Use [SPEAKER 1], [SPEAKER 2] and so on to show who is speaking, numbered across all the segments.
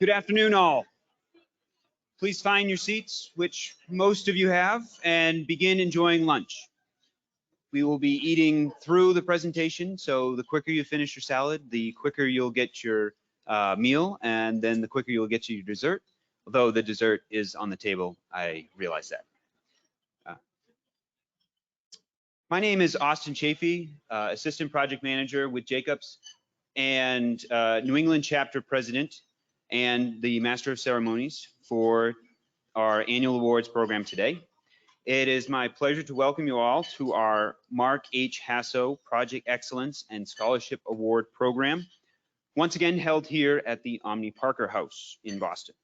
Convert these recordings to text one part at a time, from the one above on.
[SPEAKER 1] Good afternoon, all. Please find your seats, which most of you have, and begin enjoying lunch. We will be eating through the presentation, so the quicker you finish your salad, the quicker you'll get your meal, and then the quicker you'll get to your dessert. Although the dessert is on the table, I realize that. My name is Austin Chafee, Assistant Project Manager with Jacobs and New England Chapter President and the Master of Ceremonies for our annual awards program today. It is my pleasure to welcome you all to our Mark H. Hasso Project Excellence and Scholarship Award program, once again held here at the Omni Parker House in Boston.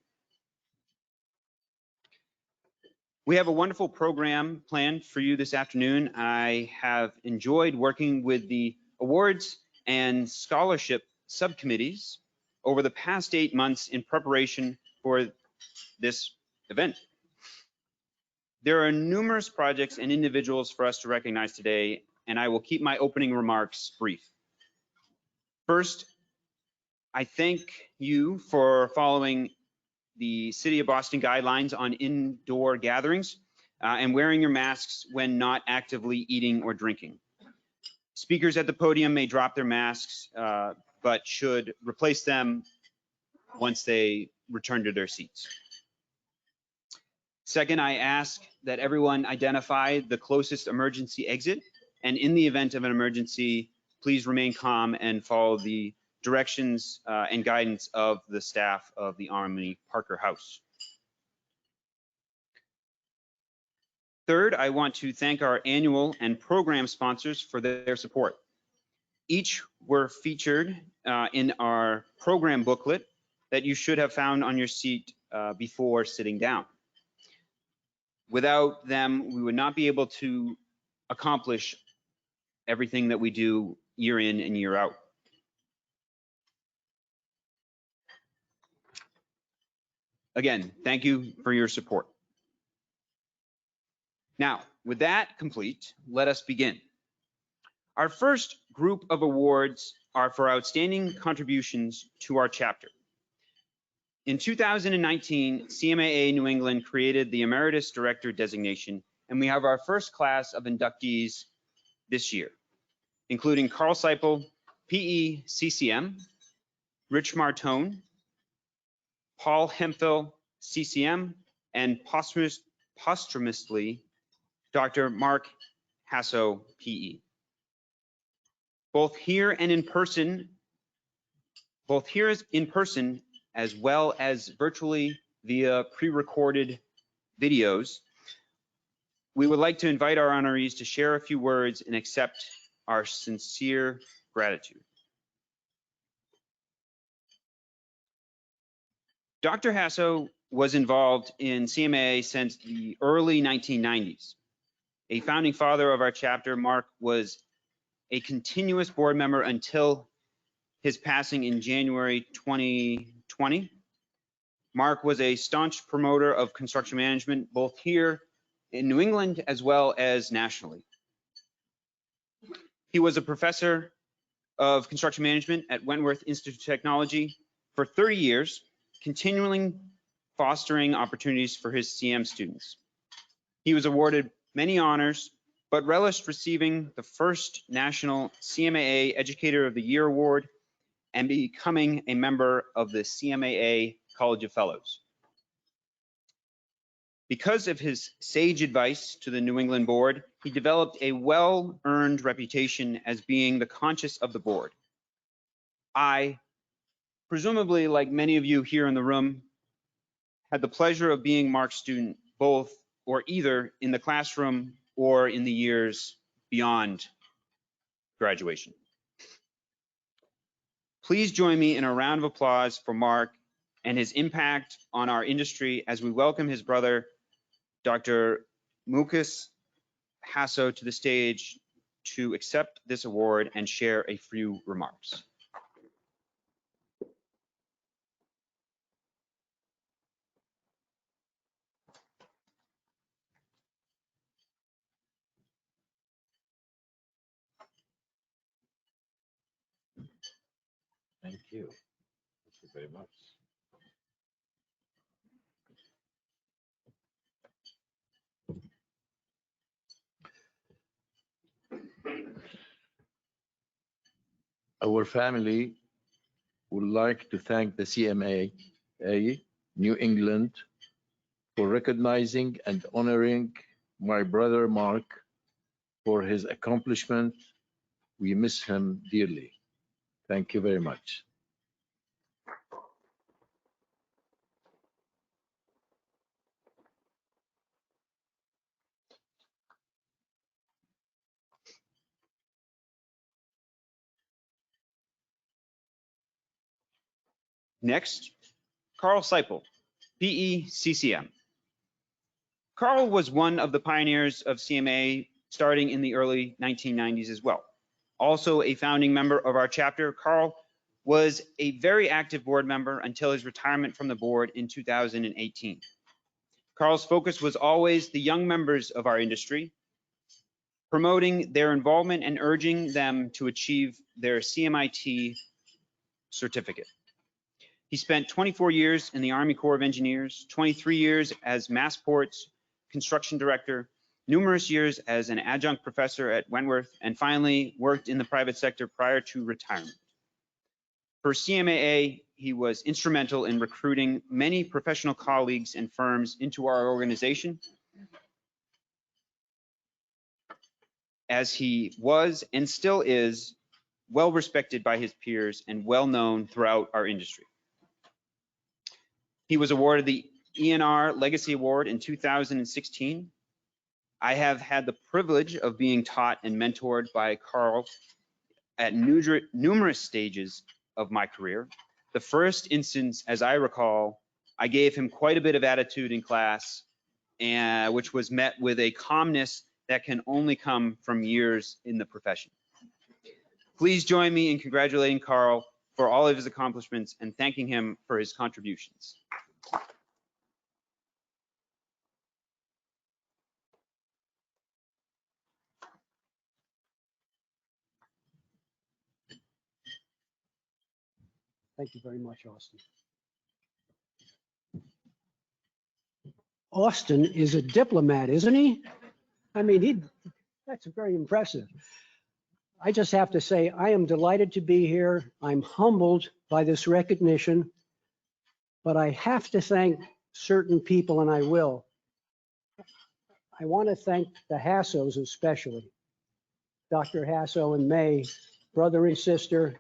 [SPEAKER 1] We have a wonderful program planned for you this afternoon. I have enjoyed working with the awards and scholarship subcommittees over the past 8 months in preparation for this event. There are numerous projects and individuals for us to recognize today, and I will keep my opening remarks brief. First, I thank you for following the City of Boston guidelines on indoor gatherings and wearing your masks when not actively eating or drinking. Speakers at the podium may drop their masks, but should replace them once they return to their seats. Second, I ask that everyone identify the closest emergency exit, and in the event of an emergency, please remain calm and follow the directions and guidance of the staff of the Omni Parker House. Third, I want to thank our annual and program sponsors for their support. Each were featured in our program booklet that you should have found on your seat before sitting down. Without them, we would not be able to accomplish everything that we do year in and year out. Again, thank you for your support. Now, with that complete, let us begin. Our first group of awards are for outstanding contributions to our chapter. In 2019, CMAA New England created the Emeritus Director designation, and we have our first class of inductees this year, including Carl Seipel, PE CCM, Rich Martone, Paul Hemphill, CCM, and posthumously, Dr. Mark Hasso, PE. Both here in person as well as virtually via pre-recorded videos, we would like to invite our honorees to share a few words and accept our sincere gratitude. Dr. Hasso was involved in CMAA since the early 1990s. A founding father of our chapter, Mark was a continuous board member until his passing in January 2020. Mark was a staunch promoter of construction management, both here in New England as well as nationally. He was a professor of construction management at Wentworth Institute of Technology for 30 years, continually fostering opportunities for his CM students. He was awarded many honors, but relished receiving the first National CMAA Educator of the Year Award and becoming a member of the CMAA College of Fellows. Because of his sage advice to the New England board, he developed a well-earned reputation as being the conscience of the board. I, presumably like many of you here in the room, had the pleasure of being Mark's student, both or either in the classroom or in the years beyond graduation. Please join me in a round of applause for Mark and his impact on our industry as we welcome his brother, Dr. Mukesh Hasso, to the stage to accept this award and share a few remarks.
[SPEAKER 2] Thank you. Thank you very much. Our family would like to thank the CMAA New England for recognizing and honoring my brother Mark for his accomplishment. We miss him dearly. Thank you very much.
[SPEAKER 1] Next, Carl Seipel, PE CCM. Carl was one of the pioneers of CMAA starting in the early 1990s as well. Also a founding member of our chapter, Carl was a very active board member until his retirement from the board in 2018. Carl's focus was always the young members of our industry, promoting their involvement and urging them to achieve their CMIT certificate. He spent 24 years in the Army Corps of Engineers, 23 years as Massport's construction director, numerous years as an adjunct professor at Wentworth, and finally worked in the private sector prior to retirement. For CMAA, he was instrumental in recruiting many professional colleagues and firms into our organization, as he was and still is well respected by his peers and well known throughout our industry. He was awarded the ENR Legacy Award in 2016. I have had the privilege of being taught and mentored by Carl at numerous stages of my career. The first instance, as I recall, I gave him quite a bit of attitude in class, which was met with a calmness that can only come from years in the profession. Please join me in congratulating Carl for all of his accomplishments and thanking him for his contributions.
[SPEAKER 3] Thank you very much, Austin. Austin is a diplomat, isn't he? I mean, that's very impressive. I just have to say, I am delighted to be here. I'm humbled by this recognition, but I have to thank certain people, and I will. I want to thank the Hassos especially, Dr. Hasso and May, brother and sister.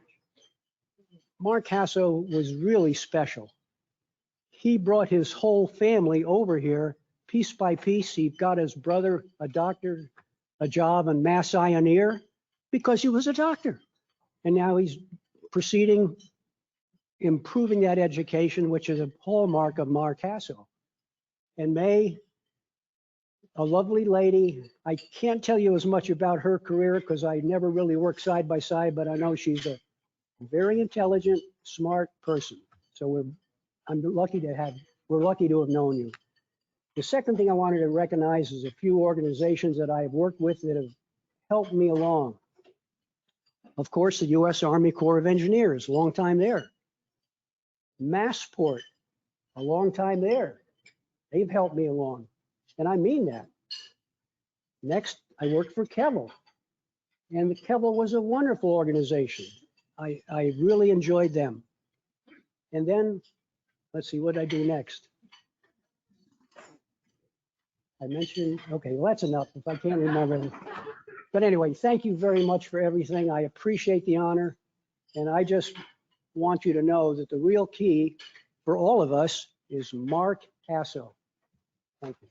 [SPEAKER 3] Mark Hasso was really special. He brought his whole family over here, piece by piece. He got his brother, a doctor, a job in Mass Eye and Ear because he was a doctor. And now he's proceeding, improving that education, which is a hallmark of Mark Hasso. And May, a lovely lady. I can't tell you as much about her career because I never really worked side by side, but I know she's a very intelligent, smart person. So we're lucky to have known you. The second thing I wanted to recognize is a few organizations that I've worked with that have helped me along. Of course, the U.S. Army Corps of Engineers, a long time there. Massport, a long time there. They've helped me along, and I mean that. Next, I worked for Kevel, and the Kevel was a wonderful organization. I really enjoyed them. And then, let's see, what did I do next? I mentioned, okay, well, that's enough if I can't remember. But anyway, thank you very much for everything. I appreciate the honor. And I just want you to know that the real key for all of us is Mark Hasso. Thank you.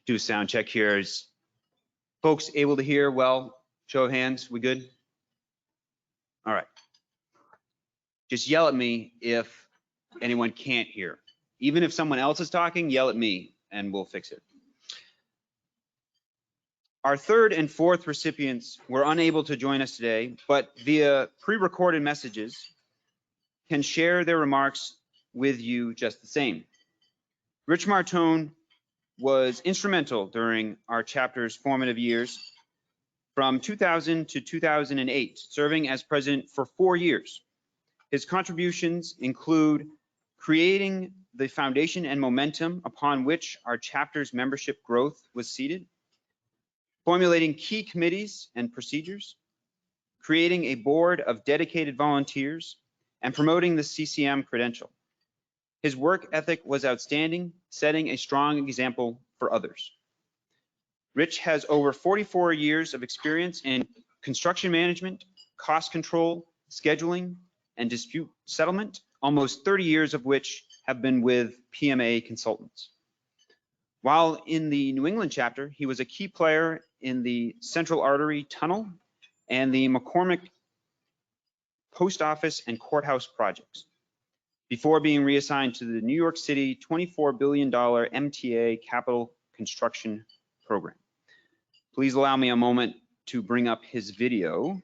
[SPEAKER 1] Do a sound check here. Is folks able to hear well? Show of hands, we good? All right. Just yell at me if anyone can't hear. Even if someone else is talking, yell at me and we'll fix it. Our third and fourth recipients were unable to join us today, but via pre-recorded messages can share their remarks with you just the same. Rich Martone was instrumental during our chapter's formative years. from 2000 to 2008, serving as president for 4 years. His contributions include creating the foundation and momentum upon which our chapter's membership growth was seated, formulating key committees and procedures, creating a board of dedicated volunteers, and promoting the CCM credential. His work ethic was outstanding, setting a strong example for others. Rich has over 44 years of experience in construction management, cost control, scheduling, and dispute settlement, almost 30 years of which have been with PMA consultants. While in the New England chapter, he was a key player in the Central Artery Tunnel and the McCormick Post Office and Courthouse projects, before being reassigned to the New York City $24 billion MTA capital construction program. Please allow me a moment to bring up his video.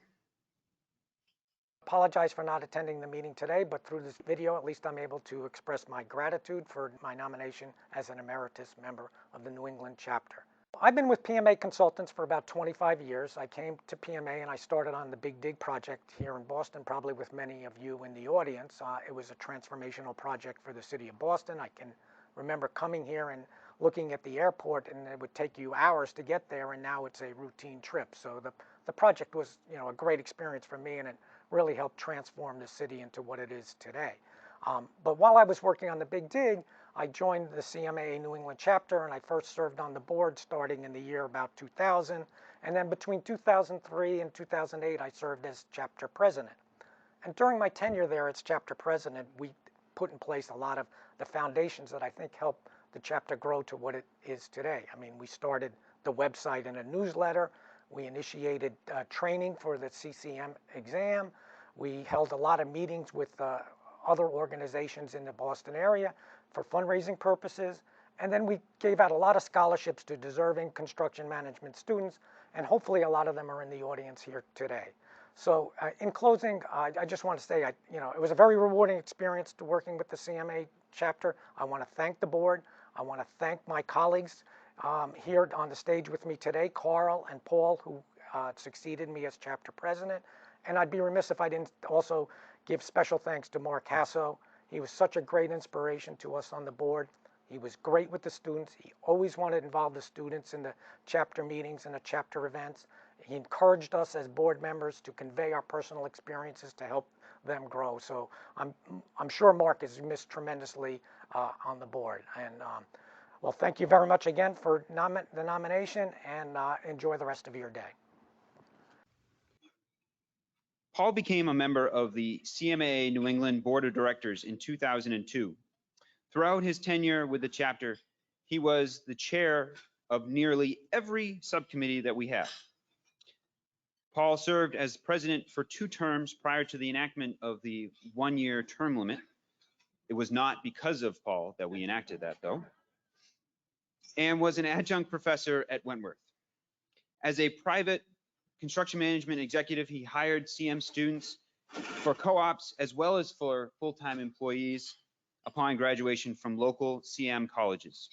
[SPEAKER 4] Apologize for not attending the meeting today, but through this video, at least I'm able to express my gratitude for my nomination as an emeritus member of the New England chapter. I've been with PMA Consultants for about 25 years. I came to PMA and I started on the Big Dig project here in Boston, probably with many of you in the audience. It was a transformational project for the city of Boston. I can remember coming here and looking at the airport, and it would take you hours to get there, and now it's a routine trip. So the project was, a great experience for me, and it really helped transform the city into what it is today. But while I was working on the Big Dig, I joined the CMAA New England chapter, and I first served on the board starting in the year about 2000. And then between 2003 and 2008, I served as chapter president. And during my tenure there as chapter president, we put in place a lot of the foundations that I think helped the chapter grow to what it is today. I mean, we started the website and a newsletter. We initiated training for the CCM exam. We held a lot of meetings with other organizations in the Boston area for fundraising purposes. And then we gave out a lot of scholarships to deserving construction management students, and hopefully a lot of them are in the audience here today. So in closing, I just want to say, it was a very rewarding experience to working with the CMA chapter. I want to thank the board. I want to thank my colleagues here on the stage with me today, Carl and Paul, who succeeded me as chapter president. And I'd be remiss if I didn't also give special thanks to Mark Hasso. He was such a great inspiration to us on the board. He was great with the students. He always wanted to involve the students in the chapter meetings and the chapter events. He encouraged us as board members to convey our personal experiences to help them grow. So I'm sure Mark is missed tremendously on the board. And well, thank you very much again for the nomination, and enjoy the rest of your day.
[SPEAKER 1] Paul became a member of the CMAA New England Board of Directors in 2002. Throughout his tenure with the chapter, he was the chair of nearly every subcommittee that we have. Paul served as president for 2 terms prior to the enactment of the 1-year term limit. It was not because of Paul that we enacted that, though, and was an adjunct professor at Wentworth. As a private construction management executive, he hired CM students for co-ops as well as for full-time employees upon graduation from local CM colleges.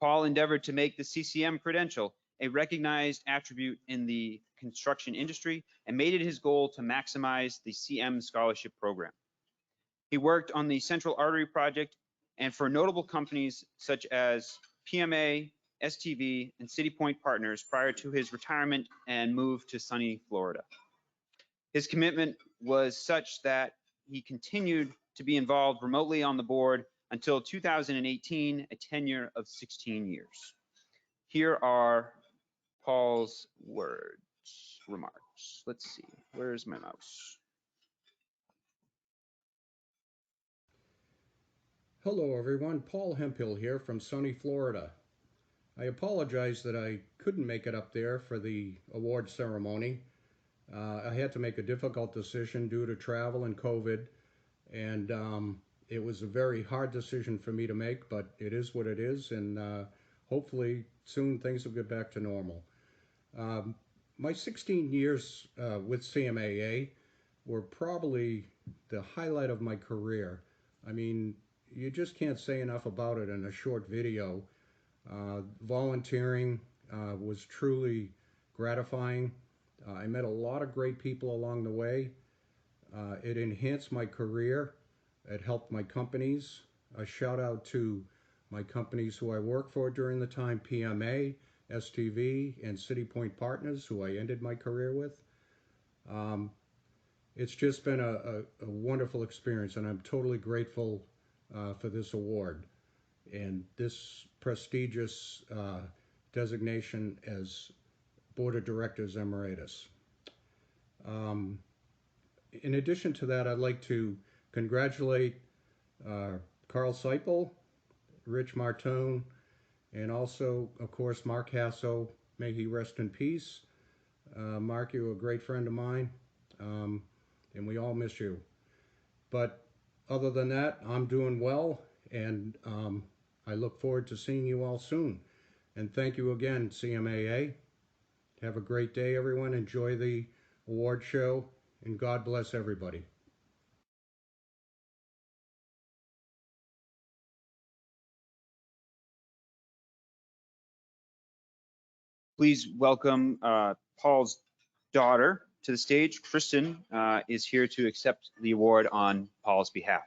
[SPEAKER 1] Paul endeavored to make the CCM credential a recognized attribute in the construction industry and made it his goal to maximize the CM scholarship program. He worked on the Central Artery project and for notable companies such as PMA, STV, and City Point Partners prior to his retirement and move to sunny Florida. His commitment was such that he continued to be involved remotely on the board until 2018, a tenure of 16 years. Here are Paul's remarks. Let's see, where's my mouse?
[SPEAKER 5] Hello everyone, Paul Hemphill here from sunny Florida. I apologize that I couldn't make it up there for the award ceremony. I had to make a difficult decision due to travel and COVID, and it was a very hard decision for me to make, but it is what it is, and hopefully soon things will get back to normal. My 16 years with CMAA were probably the highlight of my career. I mean, you just can't say enough about it in a short video. Volunteering was truly gratifying. I met a lot of great people along the way. It enhanced my career. It helped my companies. A shout out to my companies who I worked for during the time, PMA, STV, and City Point Partners, who I ended my career with. It's just been a wonderful experience, and I'm totally grateful for this award and this prestigious designation as Board of Directors Emeritus. In addition to that, I'd like to congratulate Carl Seipel, Rich Martone, and also, of course, Mark Hasso. May he rest in peace. Mark, you're a great friend of mine, and we all miss you. But other than that, I'm doing well, and I look forward to seeing you all soon. And thank you again, CMAA. Have a great day, everyone. Enjoy the award show, and God bless everybody.
[SPEAKER 1] Please welcome Paul's daughter to the stage. Kristen is here to accept the award on Paul's behalf.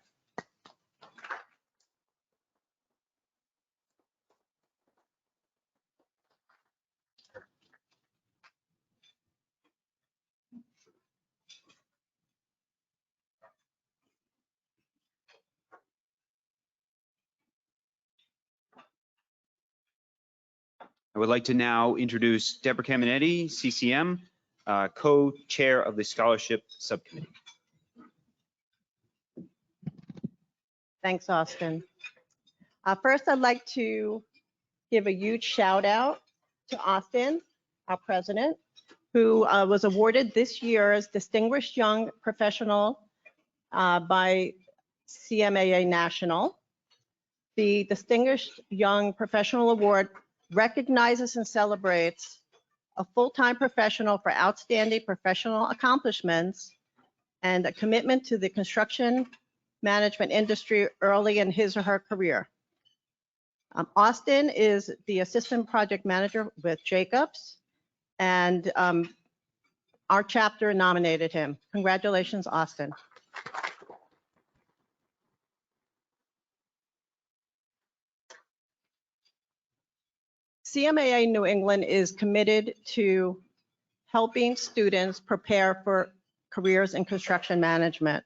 [SPEAKER 1] I would like to now introduce Deborah Caminetti, CCM, co-chair of the scholarship subcommittee.
[SPEAKER 6] Thanks, Austin. First, I'd like to give a huge shout out to Austin, our president, who was awarded this year's Distinguished Young Professional by CMAA National. The Distinguished Young Professional Award recognizes and celebrates a full-time professional for outstanding professional accomplishments and a commitment to the construction management industry early in his or her career. Austin is the assistant project manager with Jacobs, and our chapter nominated him. Congratulations, Austin. CMAA New England is committed to helping students prepare for careers in construction management.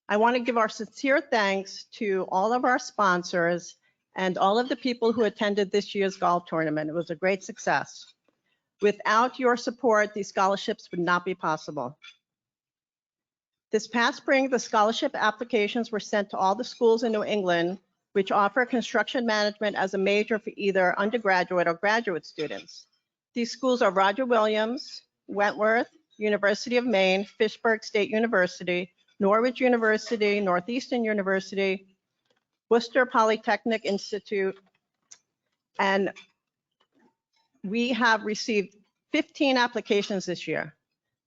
[SPEAKER 6] I want to give our sincere thanks to all of our sponsors and all of the people who attended this year's golf tournament. It was a great success. Without your support, these scholarships would not be possible. This past spring, the scholarship applications were sent to all the schools in New England which offer construction management as a major for either undergraduate or graduate students. These schools are Roger Williams, Wentworth, University of Maine, Fitchburg State University, Norwich University, Northeastern University, Worcester Polytechnic Institute, and we have received 15 applications this year.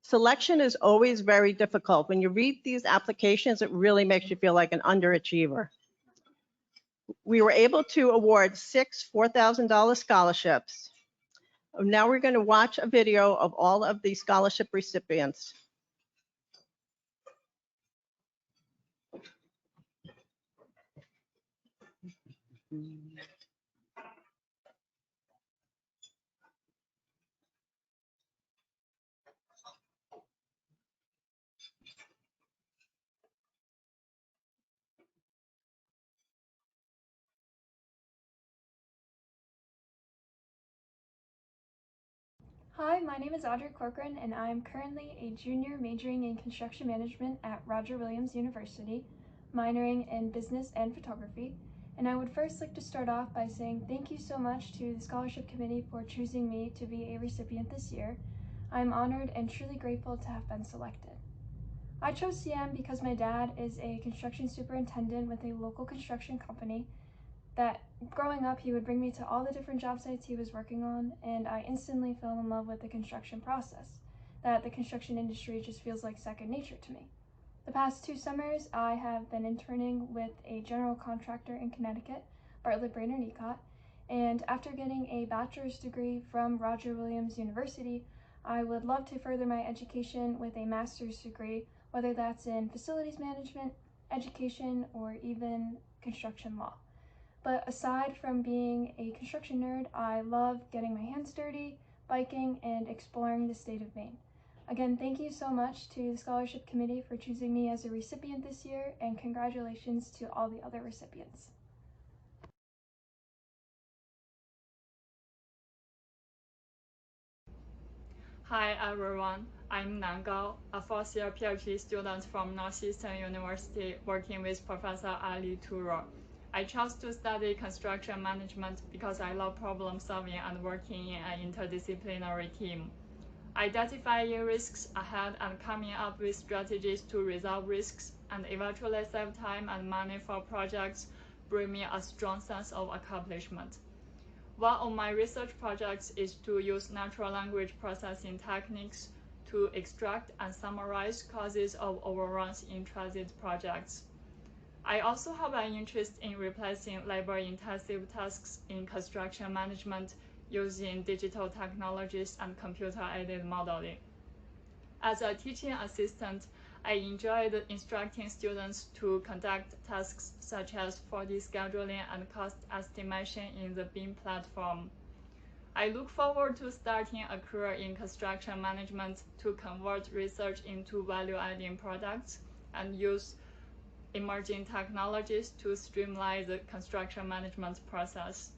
[SPEAKER 6] Selection is always very difficult. When you read these applications, it really makes you feel like an underachiever. We were able to award 6 $4,000 scholarships. Now we're going to watch a video of all of the scholarship recipients.
[SPEAKER 7] Hi, my name is Audrey Corcoran, and I am currently a junior majoring in construction management at Roger Williams University, minoring in business and photography. And I would first like to start off by saying thank you so much to the scholarship committee for choosing me to be a recipient this year. I'm honored and truly grateful to have been selected. I chose CM because my dad is a construction superintendent with a local construction company that growing up, he would bring me to all the different job sites he was working on, and I instantly fell in love with the construction process, that the construction industry just feels like second nature to me. The past 2 summers, I have been interning with a general contractor in Connecticut, Bartlett Brainerd Ecott, and after getting a bachelor's degree from Roger Williams University, I would love to further my education with a master's degree, whether that's in facilities management, education, or even construction law. But aside from being a construction nerd, I love getting my hands dirty, biking, and exploring the state of Maine. Again, thank you so much to the Scholarship Committee for choosing me as a recipient this year, and congratulations to all the other recipients.
[SPEAKER 8] Hi everyone, I'm Nan Gao, a fourth-year PhD student from Northeastern University working with Professor Ali Turo. I chose to study construction management because I love problem solving and working in an interdisciplinary team. Identifying risks ahead and coming up with strategies to resolve risks and eventually save time and money for projects bring me a strong sense of accomplishment. One of my research projects is to use natural language processing techniques to extract and summarize causes of overruns in transit projects. I also have an interest in replacing labor-intensive tasks in construction management using digital technologies and computer-aided modeling. As a teaching assistant, I enjoyed instructing students to conduct tasks such as 4D scheduling and cost estimation in the BIM platform. I look forward to starting a career in construction management to convert research into value-adding products and use emerging technologies to streamline the construction management process.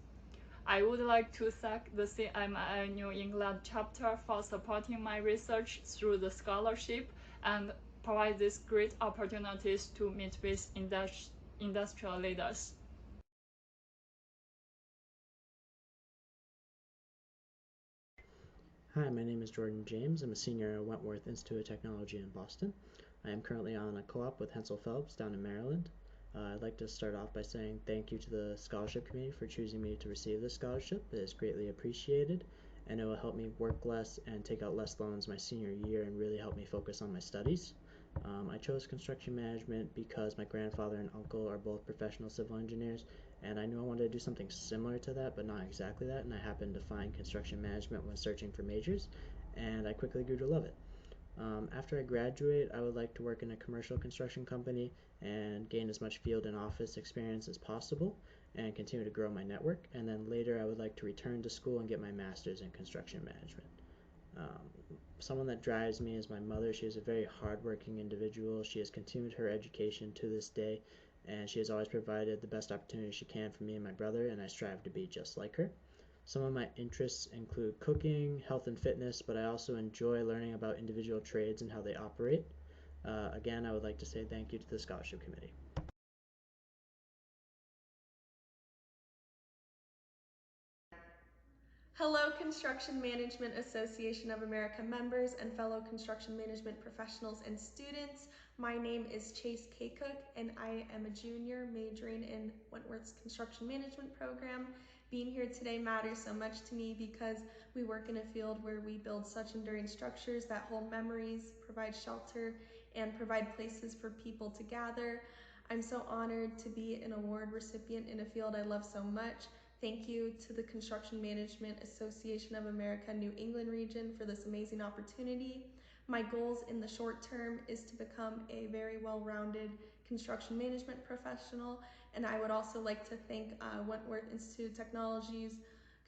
[SPEAKER 8] I would like to thank the CMAA New England chapter for supporting my research through the scholarship and provide these great opportunities to meet with industrial leaders.
[SPEAKER 9] Hi, my name is Jordan James. I'm a senior at Wentworth Institute of Technology in Boston. I am currently on a co-op with Hensel Phelps down in Maryland. I'd like to start off by saying thank you to the Scholarship Committee for choosing me to receive this scholarship. It is greatly appreciated, and it will help me work less and take out less loans my senior year and really help me focus on my studies. I chose construction management because my grandfather and uncle are both professional civil engineers, and I knew I wanted to do something similar to that, but not exactly that, and I happened to find construction management when searching for majors, and I quickly grew to love it. After I graduate, I would like to work in a commercial construction company and gain as much field and office experience as possible and continue to grow my network. And then later, I would like to return to school and get my master's in construction management. Someone that drives me is my mother. She is a very hardworking individual. She has continued her education to this day, and she has always provided the best opportunity she can for me and my brother, and I strive to be just like her. Some of my interests include cooking, health and fitness, but I also enjoy learning about individual trades and how they operate. Again, I would like to say thank you to the Scholarship Committee.
[SPEAKER 10] Hello, Construction Management Association of America members and fellow construction management professionals and students. My name is Chase K. Cook, and I am a junior majoring in Wentworth's construction management program. Being here today matters so much to me because we work in a field where we build such enduring structures that hold memories, provide shelter, and provide places for people to gather. I'm so honored to be an award recipient in a field I love so much. Thank you to the Construction Management Association of America New England region for this amazing opportunity. My goals in the short term is to become a very well-rounded construction management professional, and I would also like to thank Wentworth Institute of Technology's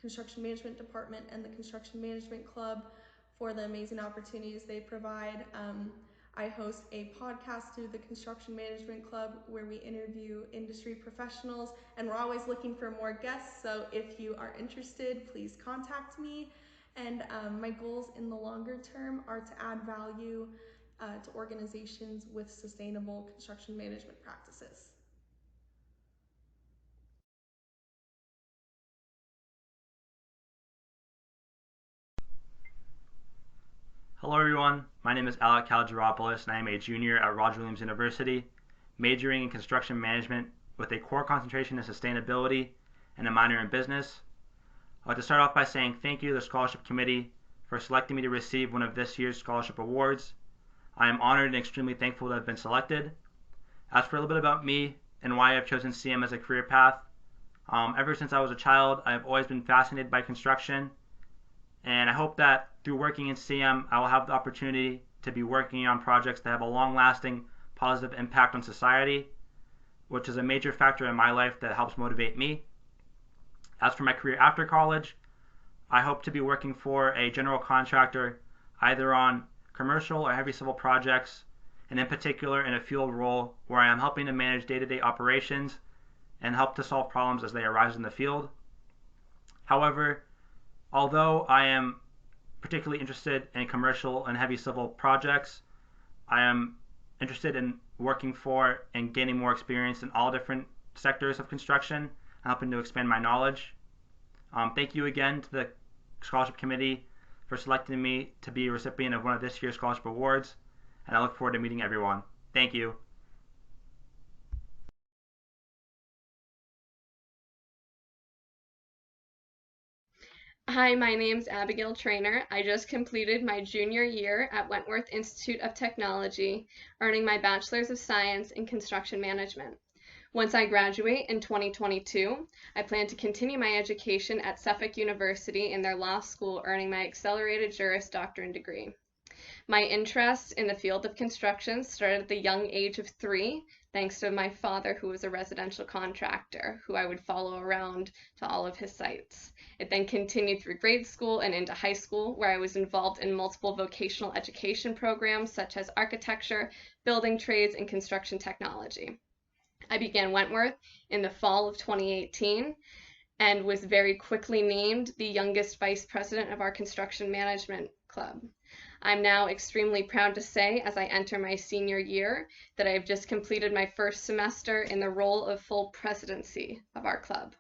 [SPEAKER 10] Construction Management Department and the Construction Management Club for the amazing opportunities they provide. I host a podcast through the Construction Management Club where we interview industry professionals, and we're always looking for more guests, so if you are interested, please contact me. And my goals in the longer term are to add value to organizations with sustainable construction management practices.
[SPEAKER 11] Hello everyone, my name is Alec Kalgeropoulos and I am a junior at Roger Williams University, majoring in construction management with a core concentration in sustainability and a minor in business. I'd like to start off by saying thank you to the Scholarship Committee for selecting me to receive one of this year's scholarship awards. I am honored and extremely thankful to have been selected. As for a little bit about me and why I've chosen CM as a career path, ever since I was a child, I've always been fascinated by construction, and I hope that through working in CM, I will have the opportunity to be working on projects that have a long-lasting positive impact on society, which is a major factor in my life that helps motivate me. As for my career after college, I hope to be working for a general contractor, either on commercial or heavy civil projects, and in particular in a field role where I am helping to manage day-to-day operations and help to solve problems as they arise in the field. However, although I am particularly interested in commercial and heavy civil projects, I am interested in working for and gaining more experience in all different sectors of construction and helping to expand my knowledge. Thank you again to the Scholarship Committee for selecting me to be a recipient of one of this year's scholarship awards, and I look forward to meeting everyone. Thank you.
[SPEAKER 12] Hi, my name's Abigail Trainer. I just completed my junior year at Wentworth Institute of Technology, earning my Bachelor's of Science in Construction Management. Once I graduate in 2022, I plan to continue my education at Suffolk University in their law school, earning my Accelerated Juris Doctorate degree. My interest in the field of construction started at the young age of 3, thanks to my father, who was a residential contractor, who I would follow around to all of his sites. It then continued through grade school and into high school, where I was involved in multiple vocational education programs such as architecture, building trades, and construction technology. I began Wentworth in the fall of 2018 and was very quickly named the youngest vice president of our construction management club. I'm now extremely proud to say, as I enter my senior year, that I have just completed my first semester in the role of full presidency of our club.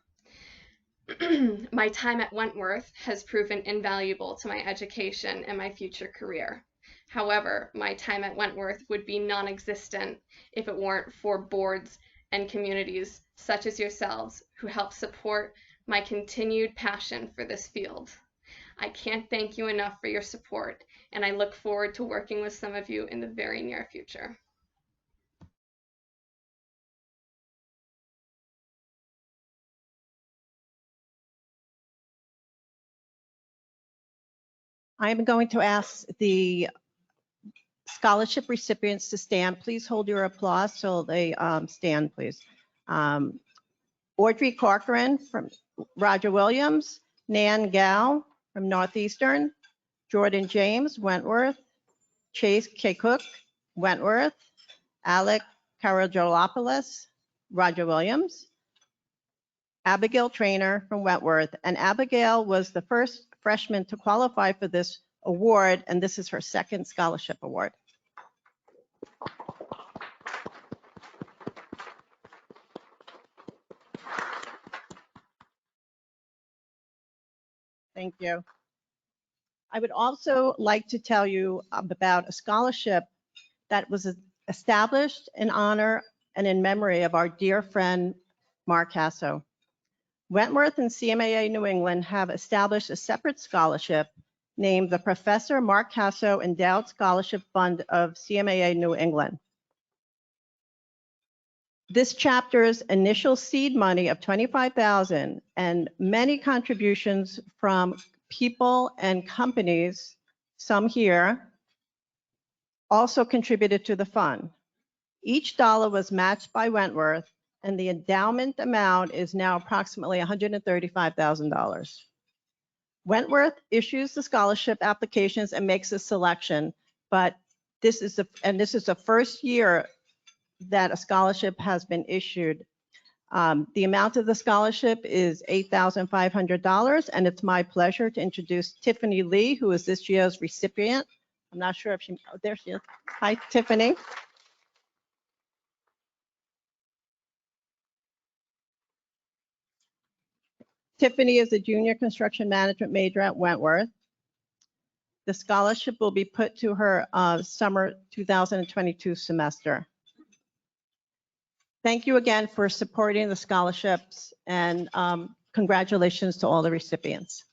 [SPEAKER 12] My time at Wentworth has proven invaluable to my education and my future career. However, my time at Wentworth would be non-existent if it weren't for boards and communities such as yourselves who help support my continued passion for this field. I can't thank you enough for your support, and I look forward to working with some of you in the very near future.
[SPEAKER 6] I'm going to ask the scholarship recipients to stand. Please hold your applause so they stand, please. Audrey Corcoran from Roger Williams, Nan Gao from Northeastern, Jordan James, Wentworth, Chase K. Cook, Wentworth, Alec Karagiolopoulos, Roger Williams, Abigail Trainer from Wentworth, and Abigail was the first freshman to qualify for this award, and this is her second scholarship award. Thank you. I would also like to tell you about a scholarship that was established in honor and in memory of our dear friend, Mark Hasso. Wentworth and CMAA New England have established a separate scholarship named the Professor Mark Hasso Endowed Scholarship Fund of CMAA New England. This chapter's initial seed money of $25,000 and many contributions from people and companies, some here, also contributed to the fund. Each dollar was matched by Wentworth, and the endowment amount is now approximately $135,000. Wentworth issues the scholarship applications and makes a selection, but this is the first year that a scholarship has been issued. The amount of the scholarship is $8,500, and it's my pleasure to introduce Tiffany Lee, who is this year's recipient. I'm not sure if oh, there she is. Hi, Tiffany. Tiffany is a junior construction management major at Wentworth. The scholarship will be put to her summer 2022 semester. Thank you again for supporting the scholarships, and congratulations to all the recipients.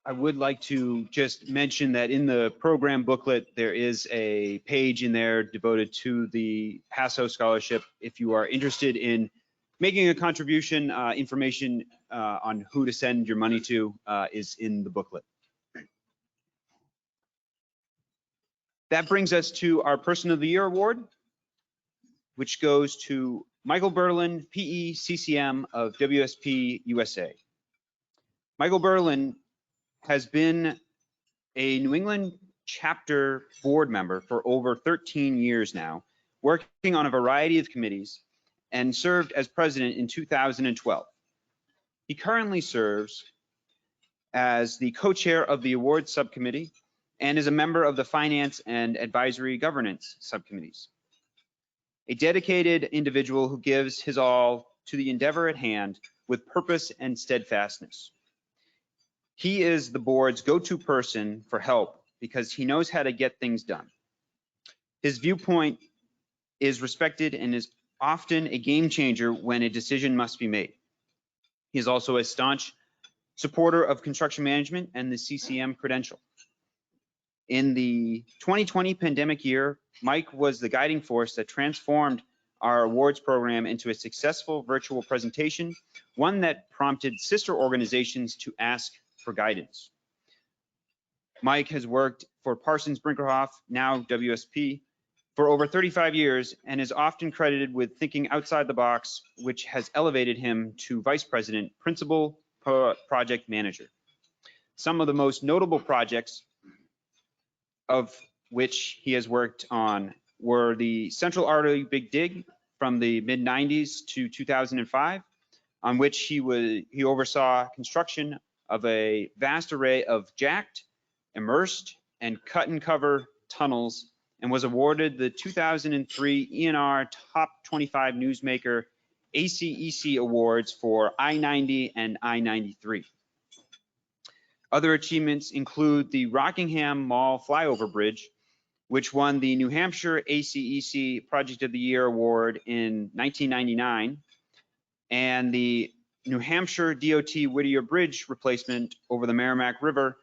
[SPEAKER 1] I would like to just mention that in the program booklet, there is a page in there devoted to the Hasso Scholarship. If you are interested in making a contribution, information on who to send your money to is in the booklet. That brings us to our Person of the Year Award, which goes to Michael Berlin, PE CCM of WSP USA. Michael Berlin has been a New England chapter board member for over 13 years now, working on a variety of committees, and served as president in 2012. He currently serves as the co-chair of the awards subcommittee and is a member of the finance and advisory governance subcommittees. A dedicated individual who gives his all to the endeavor at hand with purpose and steadfastness. He is the board's go-to person for help because he knows how to get things done. His viewpoint is respected and is often a game changer when a decision must be made. He is also a staunch supporter of construction management and the CCM credential. In the 2020 pandemic year, Mike was the guiding force that transformed our awards program into a successful virtual presentation, one that prompted sister organizations to ask for guidance. Mike has worked for Parsons Brinckerhoff, now WSP, for over 35 years and is often credited with thinking outside the box, which has elevated him to vice president, principal project manager. Some of the most notable projects of which he has worked on were the Central Artery Big Dig from the mid-90s to 2005, on which he oversaw construction of a vast array of jacked, immersed, and cut and cover tunnels, and was awarded the 2003 ENR Top 25 Newsmaker ACEC Awards for I-90 and I-93. Other achievements include the Rockingham Mall Flyover Bridge, which won the New Hampshire ACEC Project of the Year Award in 1999, and the New Hampshire DOT Whittier Bridge replacement over the Merrimack River,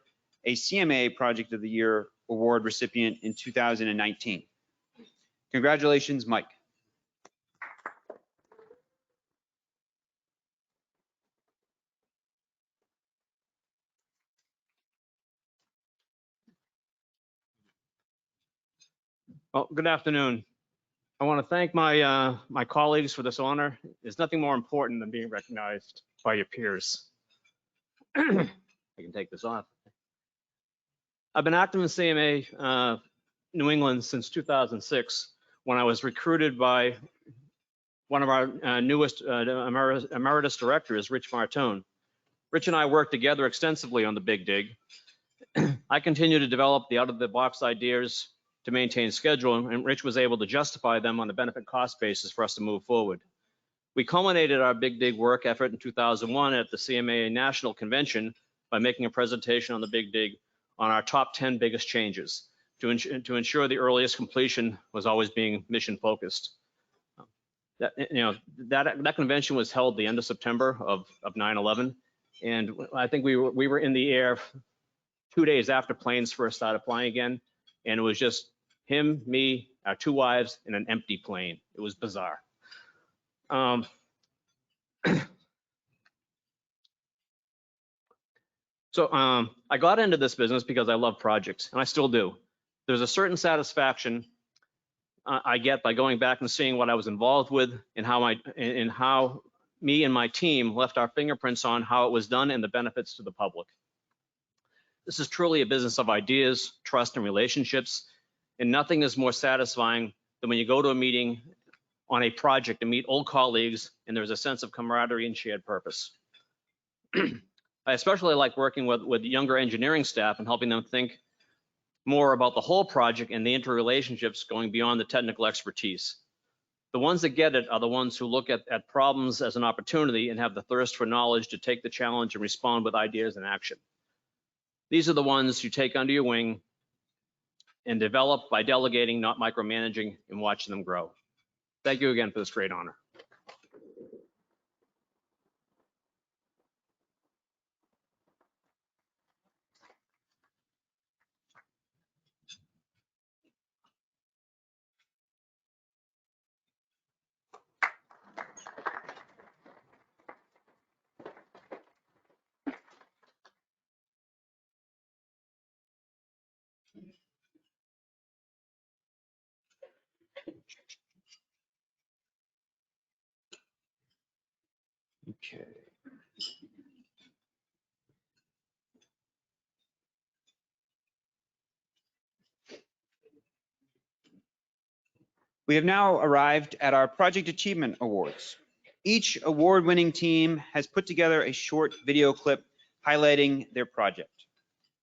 [SPEAKER 1] a CMAA Project of the Year Award recipient in 2019. Congratulations, Mike.
[SPEAKER 13] Well, good afternoon. I want to thank my my colleagues for this honor. There's nothing more important than being recognized by your peers. I can take this off. I've been active in CMA New England since 2006, when I was recruited by one of our newest Emeritus Directors, Rich Martone. Rich and I worked together extensively on the Big Dig. I continue to develop the out-of-the-box ideas to maintain schedule, and Rich was able to justify them on a benefit cost basis for us to move forward. We culminated our Big Dig work effort in 2001 at the CMAA National Convention by making a presentation on the Big Dig on our top 10 biggest changes to ensure the earliest completion was always being mission focused. That convention was held the end of September of 9/11, and I think we were in the air 2 days after planes first started flying again, and it was just him, me, our two wives, and an empty plane. It was bizarre. So I got into this business because I love projects, and I still do. There's a certain satisfaction I get by going back and seeing what I was involved with and how me and my team left our fingerprints on how it was done and the benefits to the public. This is truly a business of ideas, trust, and relationships, and nothing is more satisfying than when you go to a meeting on a project and meet old colleagues and there's a sense of camaraderie and shared purpose. I especially like working with younger engineering staff and helping them think more about the whole project and the interrelationships going beyond the technical expertise. The ones that get it are the ones who look at problems as an opportunity and have the thirst for knowledge to take the challenge and respond with ideas and action. These are the ones you take under your wing and develop by delegating, not micromanaging, and watching them grow. Thank you again for this great honor.
[SPEAKER 1] Okay. We have now arrived at our Project Achievement Awards. Each award-winning team has put together a short video clip highlighting their project.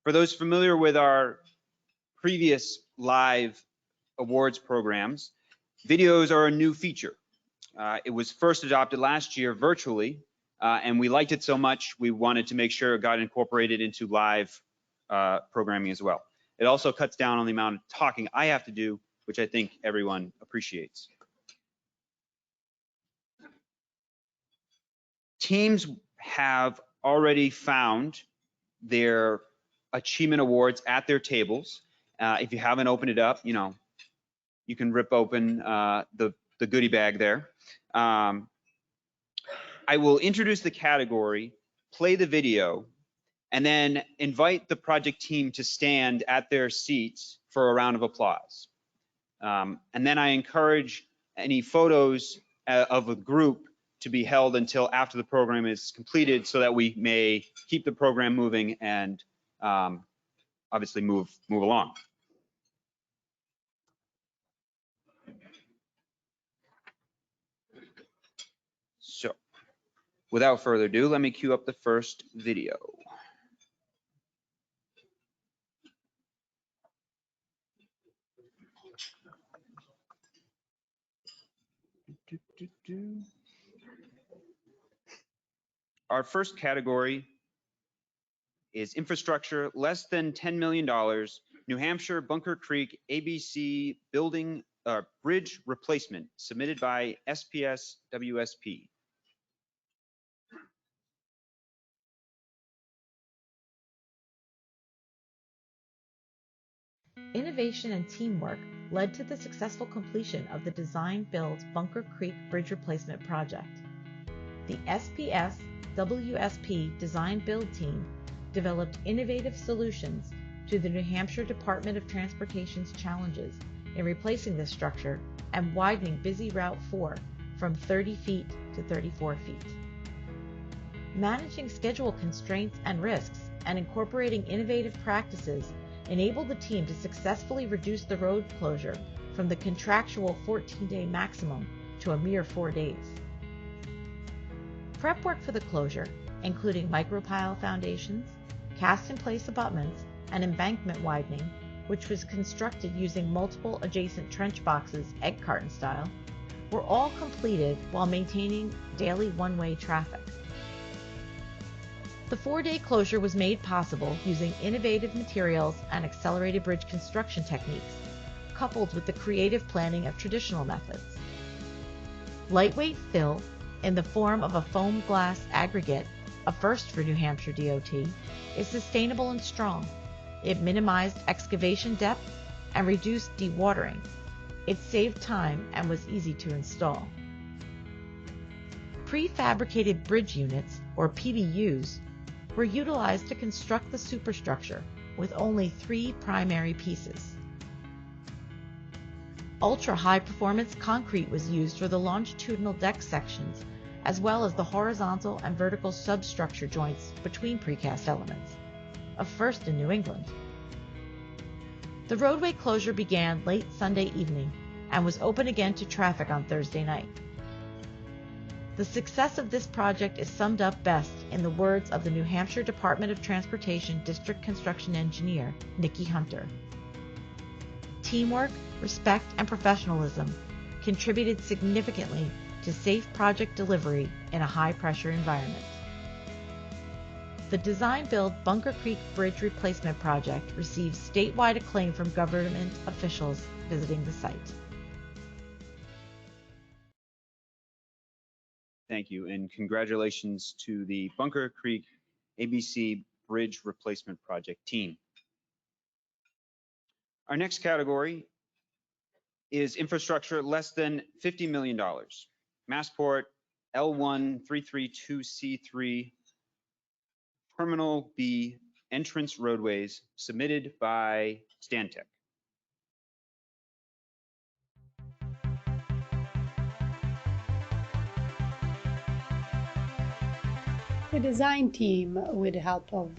[SPEAKER 1] For those familiar with our previous live awards programs, videos are a new feature. It was first adopted last year virtually, and we liked it so much, we wanted to make sure it got incorporated into live programming as well. It also cuts down on the amount of talking I have to do, which I think everyone appreciates. Teams have already found their achievement awards at their tables. If you haven't opened it up, you know, you can rip open the goodie bag there. I will introduce the category, play the video, and then invite the project team to stand at their seats for a round of applause. And then I encourage any photos of a group to be held until after the program is completed so that we may keep the program moving and obviously move along. So without further ado, let me cue up the first video. Our first category is infrastructure less than $10 million, New Hampshire Bunker Creek ABC building bridge replacement, submitted by SPS WSP.
[SPEAKER 14] Innovation and teamwork led to the successful completion of the design-build Bunker Creek Bridge Replacement project. The SPS WSP design-build team developed innovative solutions to the New Hampshire Department of Transportation's challenges in replacing this structure and widening busy Route 4 from 30 feet to 34 feet. Managing schedule constraints and risks and incorporating innovative practices enabled the team to successfully reduce the road closure from the contractual 14-day maximum to a mere 4 days. Prep work for the closure, including micropile foundations, cast-in-place abutments, and embankment widening, which was constructed using multiple adjacent trench boxes egg carton style, were all completed while maintaining daily one-way traffic. The 4-day closure was made possible using innovative materials and accelerated bridge construction techniques, coupled with the creative planning of traditional methods. Lightweight fill in the form of a foam glass aggregate, a first for New Hampshire DOT, is sustainable and strong. It minimized excavation depth and reduced dewatering. It saved time and was easy to install. Prefabricated bridge units, or PBUs, were utilized to construct the superstructure with only 3 primary pieces. Ultra-high performance concrete was used for the longitudinal deck sections, as well as the horizontal and vertical substructure joints between precast elements, a first in New England. The roadway closure began late Sunday evening and was open again to traffic on Thursday night. The success of this project is summed up best in the words of the New Hampshire Department of Transportation District Construction Engineer, Nikki Hunter. Teamwork, respect, and professionalism contributed significantly to safe project delivery in a high-pressure environment. The design-build Bunker Creek Bridge Replacement Project received statewide acclaim from government officials visiting the site.
[SPEAKER 1] Thank you, and congratulations to the Bunker Creek ABC Bridge Replacement Project team. Our next category is infrastructure less than $50 million. Massport L1332C3 Terminal B entrance roadways, submitted by Stantec.
[SPEAKER 15] The design team, with the help of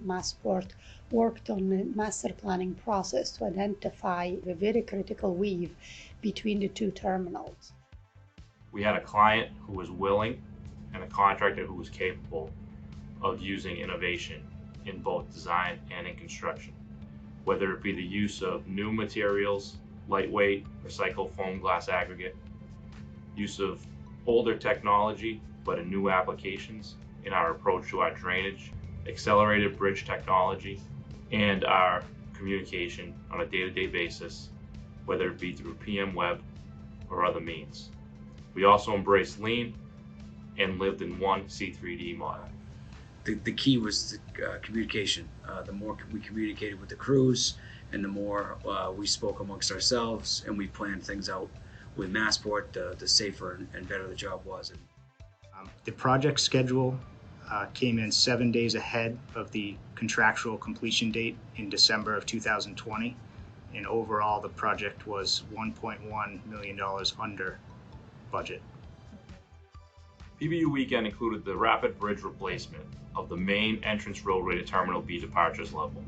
[SPEAKER 15] Massport, worked on a master planning process to identify a very critical weave between the two terminals.
[SPEAKER 16] We had a client who was willing and a contractor who was capable of using innovation in both design and in construction, whether it be the use of new materials, lightweight, recycled foam glass aggregate, use of older technology but in new applications in our approach to our drainage, accelerated bridge technology, and our communication on a day-to-day basis, whether it be through PM web or other means. We also embraced lean and lived in one C3D model.
[SPEAKER 17] The key was the communication. The more we communicated with the crews and the more we spoke amongst ourselves and we planned things out with Massport, the safer and better the job was.
[SPEAKER 18] The project schedule came in 7 days ahead of the contractual completion date in December of 2020. And overall, the project was $1.1 million under budget.
[SPEAKER 16] PBU weekend included the rapid bridge replacement of the main entrance roadway to Terminal B departures level.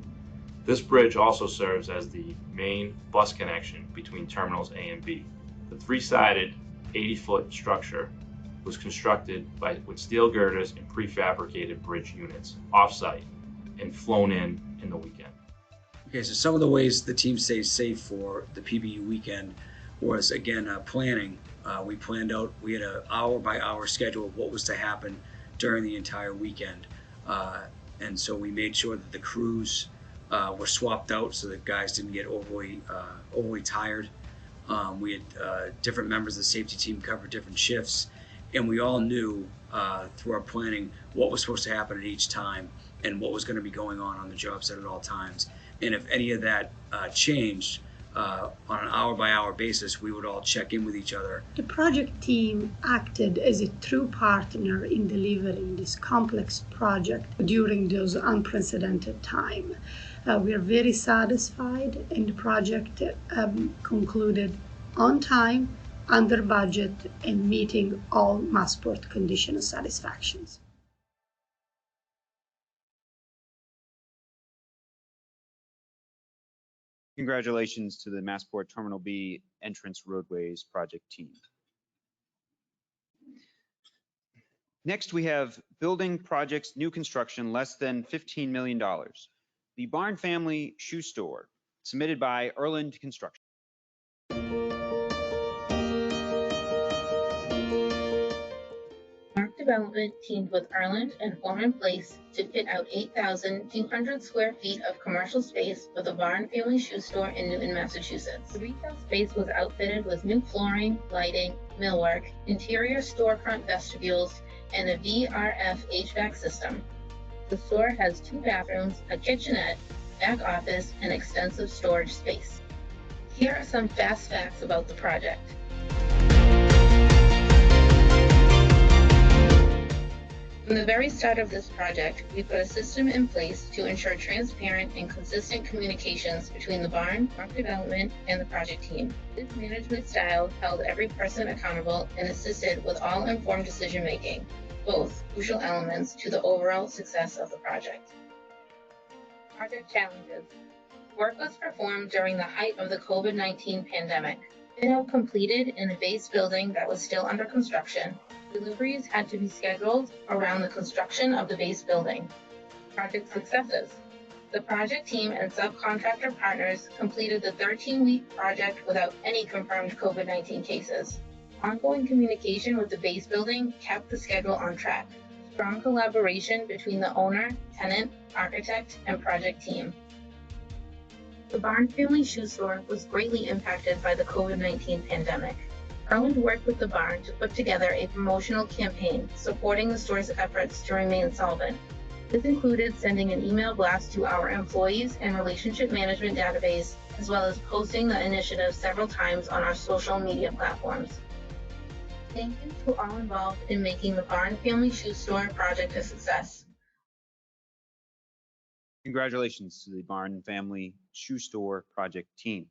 [SPEAKER 16] This bridge also serves as the main bus connection between Terminals A and B. The three-sided 80-foot structure was constructed with steel girders and prefabricated bridge units off-site and flown in the weekend.
[SPEAKER 17] Okay, so some of the ways the team stays safe for the PBU weekend was, again, planning. We planned out, we had an hour-by-hour schedule of what was to happen during the entire weekend. And so we made sure that the crews were swapped out so that guys didn't get overly tired. We had different members of the safety team cover different shifts. And we all knew through our planning what was supposed to happen at each time and what was going to be going on the job site at all times. And if any of that changed on an hour-by-hour basis, we would all check in with each other.
[SPEAKER 15] The project team acted as a true partner in delivering this complex project during those unprecedented times. We are very satisfied, and the project concluded on time, under budget, and meeting all Massport condition of satisfactions.
[SPEAKER 1] Congratulations to the Massport Terminal B Entrance Roadways project team. Next, we have building projects, new construction, less than $15 million. The Barn Family Shoe Store, submitted by Erland Construction.
[SPEAKER 19] Mark Development teamed with Erland and Foreman Place to fit out 8,200 square feet of commercial space for the Barn Family Shoe Store in Newton, Massachusetts. The retail space was outfitted with new flooring, lighting, millwork, interior storefront vestibules, and a VRF HVAC system. The store has 2 bathrooms, a kitchenette, back office, and extensive storage space. Here are some fast facts about the project. From the very start of this project, we put a system in place to ensure transparent and consistent communications between the barn, Mark Development, and the project team. This management style held every person accountable and assisted with all informed decision-making, both crucial elements to the overall success of the project. Project challenges. Work was performed during the height of the COVID-19 pandemic. Fit-out completed in a base building that was still under construction. Deliveries had to be scheduled around the construction of the base building. Project successes. The project team and subcontractor partners completed the 13-week project without any confirmed COVID-19 cases. Ongoing communication with the base building kept the schedule on track. Strong collaboration between the owner, tenant, architect, and project team. The Barn Family Shoe Store was greatly impacted by the COVID-19 pandemic. Erland worked with the barn to put together a promotional campaign supporting the store's efforts to remain solvent. This included sending an email blast to our employees and relationship management database, as well as posting the initiative several times on our social media platforms. Thank you to all involved in making the Barn Family Shoe Store project a success.
[SPEAKER 1] Congratulations to the Barn Family Shoe Store project team.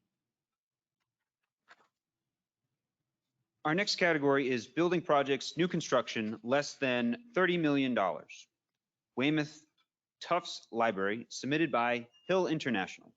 [SPEAKER 1] Our next category is building projects, new construction, less than $30 million. Weymouth Tufts Library, submitted by Hill International.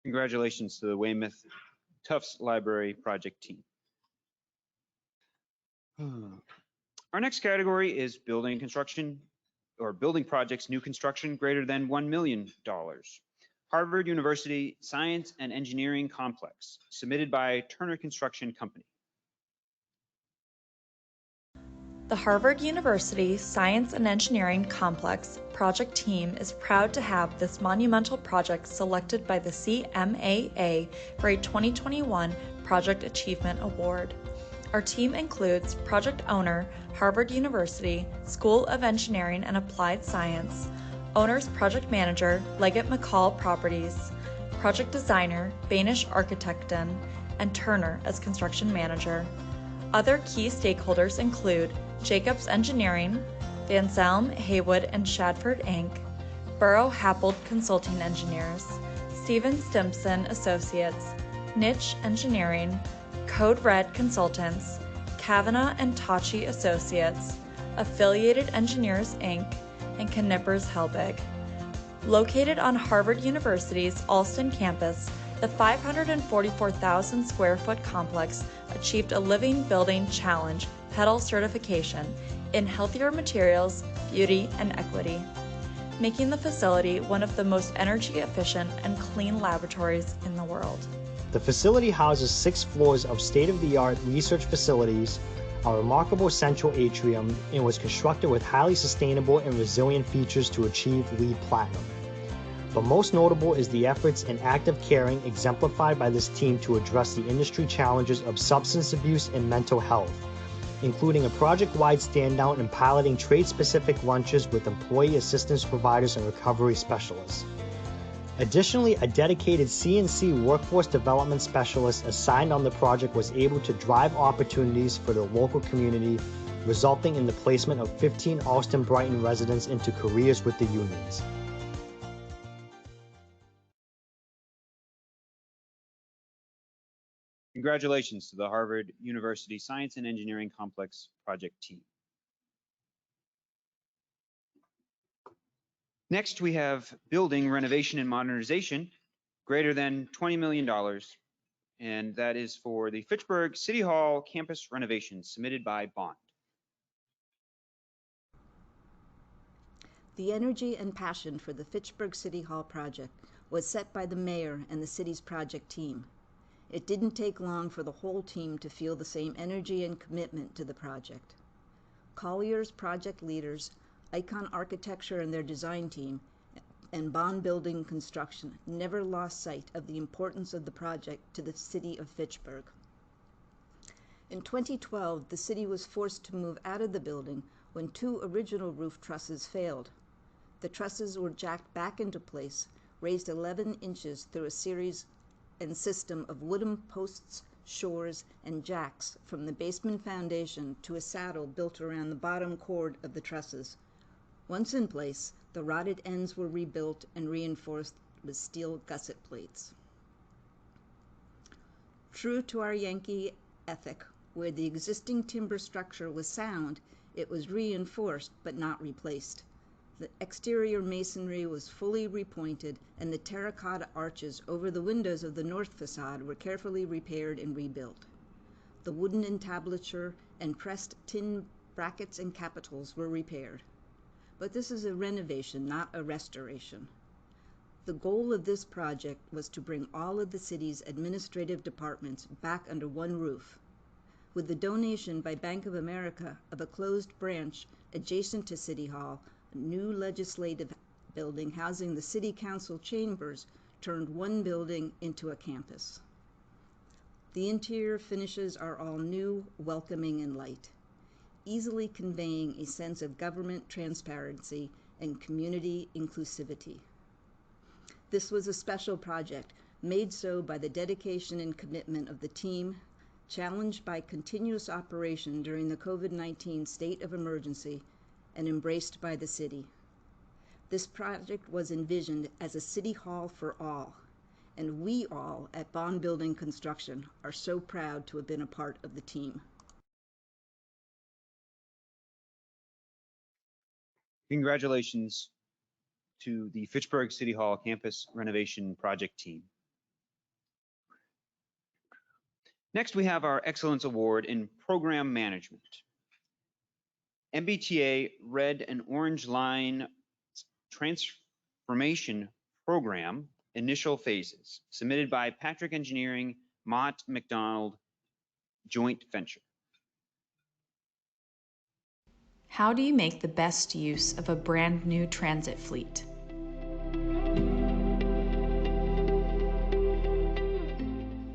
[SPEAKER 1] Congratulations to the Weymouth Tufts Library project team. Our next category is building construction or building projects, new construction greater than $1 million. Harvard University Science and Engineering Complex, submitted by Turner Construction Company.
[SPEAKER 20] The Harvard University Science and Engineering Complex project team is proud to have this monumental project selected by the CMAA for a 2021 Project Achievement Award. Our team includes project owner, Harvard University School of Engineering and Applied Science, owner's project manager, Leggett McCall Properties, project designer, Banish Architekten, and Turner as construction manager. Other key stakeholders include Jacobs Engineering, Van Zelm, Haywood, and Shadford Inc., Burrow Happold Consulting Engineers, Stephen Stimson Associates, Niche Engineering, Code Red Consultants, Kavanaugh and Tachi Associates, Affiliated Engineers Inc., and Knippers Helbig. Located on Harvard University's Alston campus, the 544,000 square foot complex achieved a Living Building Challenge PETAL certification in healthier materials, beauty, and equity, making the facility one of the most energy efficient and clean laboratories in the world.
[SPEAKER 21] The facility houses 6 floors of state-of-the-art research facilities, a remarkable central atrium, and was constructed with highly sustainable and resilient features to achieve LEED Platinum. But most notable is the efforts and active caring exemplified by this team to address the industry challenges of substance abuse and mental health, including a project-wide stand-down and piloting trade-specific lunches with employee assistance providers and recovery specialists. Additionally, a dedicated CNC workforce development specialist assigned on the project was able to drive opportunities for the local community, resulting in the placement of 15 Alston Brighton residents into careers with the unions.
[SPEAKER 1] Congratulations to the Harvard University Science and Engineering Complex project team. Next, we have building renovation and modernization greater than $20 million, and that is for the Fitchburg City Hall campus renovation submitted by Bond.
[SPEAKER 22] The energy and passion for the Fitchburg City Hall project was set by the mayor and the city's project team. It didn't take long for the whole team to feel the same energy and commitment to the project. Collier's project leaders, Icon Architecture and their design team, and Bond Building Construction never lost sight of the importance of the project to the city of Fitchburg. In 2012, the city was forced to move out of the building when 2 original roof trusses failed. The trusses were jacked back into place, raised 11 inches through a series and system of wooden posts, shores, and jacks from the basement foundation to a saddle built around the bottom cord of the trusses. Once in place, the rotted ends were rebuilt and reinforced with steel gusset plates. True to our Yankee ethic, where the existing timber structure was sound, it was reinforced but not replaced. The exterior masonry was fully repointed, and the terracotta arches over the windows of the north facade were carefully repaired and rebuilt. The wooden entablature and pressed tin brackets and capitals were repaired. But this is a renovation, not a restoration. The goal of this project was to bring all of the city's administrative departments back under one roof. With the donation by Bank of America of a closed branch adjacent to City Hall, a new legislative building housing the City Council chambers turned one building into a campus. The interior finishes are all new, welcoming, and light, easily conveying a sense of government transparency and community inclusivity. This was a special project, made so by the dedication and commitment of the team, challenged by continuous operation during the COVID-19 state of emergency, and embraced by the city. This project was envisioned as a city hall for all, and we all at Bond Building Construction are so proud to have been a part of the team.
[SPEAKER 1] Congratulations to the Fitchburg City Hall Campus Renovation Project team. Next, we have our Excellence Award in Program Management. MBTA Red and Orange Line Transformation Program Initial Phases, submitted by Patrick Engineering, Mott McDonald Joint Venture.
[SPEAKER 20] How do you make the best use of a brand new transit fleet?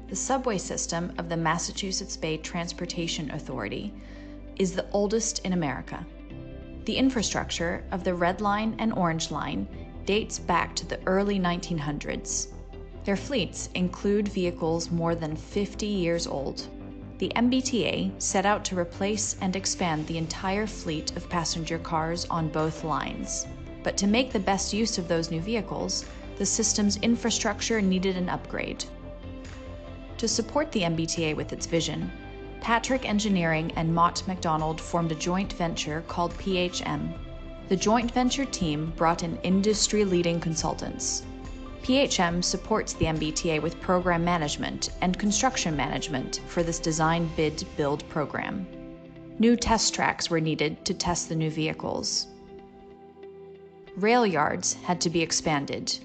[SPEAKER 20] The subway system of the Massachusetts Bay Transportation Authority is the oldest in America. The infrastructure of the Red Line and Orange Line dates back to the early 1900s. Their fleets include vehicles more than 50 years old. The MBTA set out to replace and expand the entire fleet of passenger cars on both lines. But to make the best use of those new vehicles, the system's infrastructure needed an upgrade. To support the MBTA with its vision, Patrick Engineering and Mott McDonald formed a joint venture called PHM. The joint venture team brought in industry-leading consultants. PHM supports the MBTA with program management and construction management for this design bid build program. New test tracks were needed to test the new vehicles. Rail yards had to be expanded.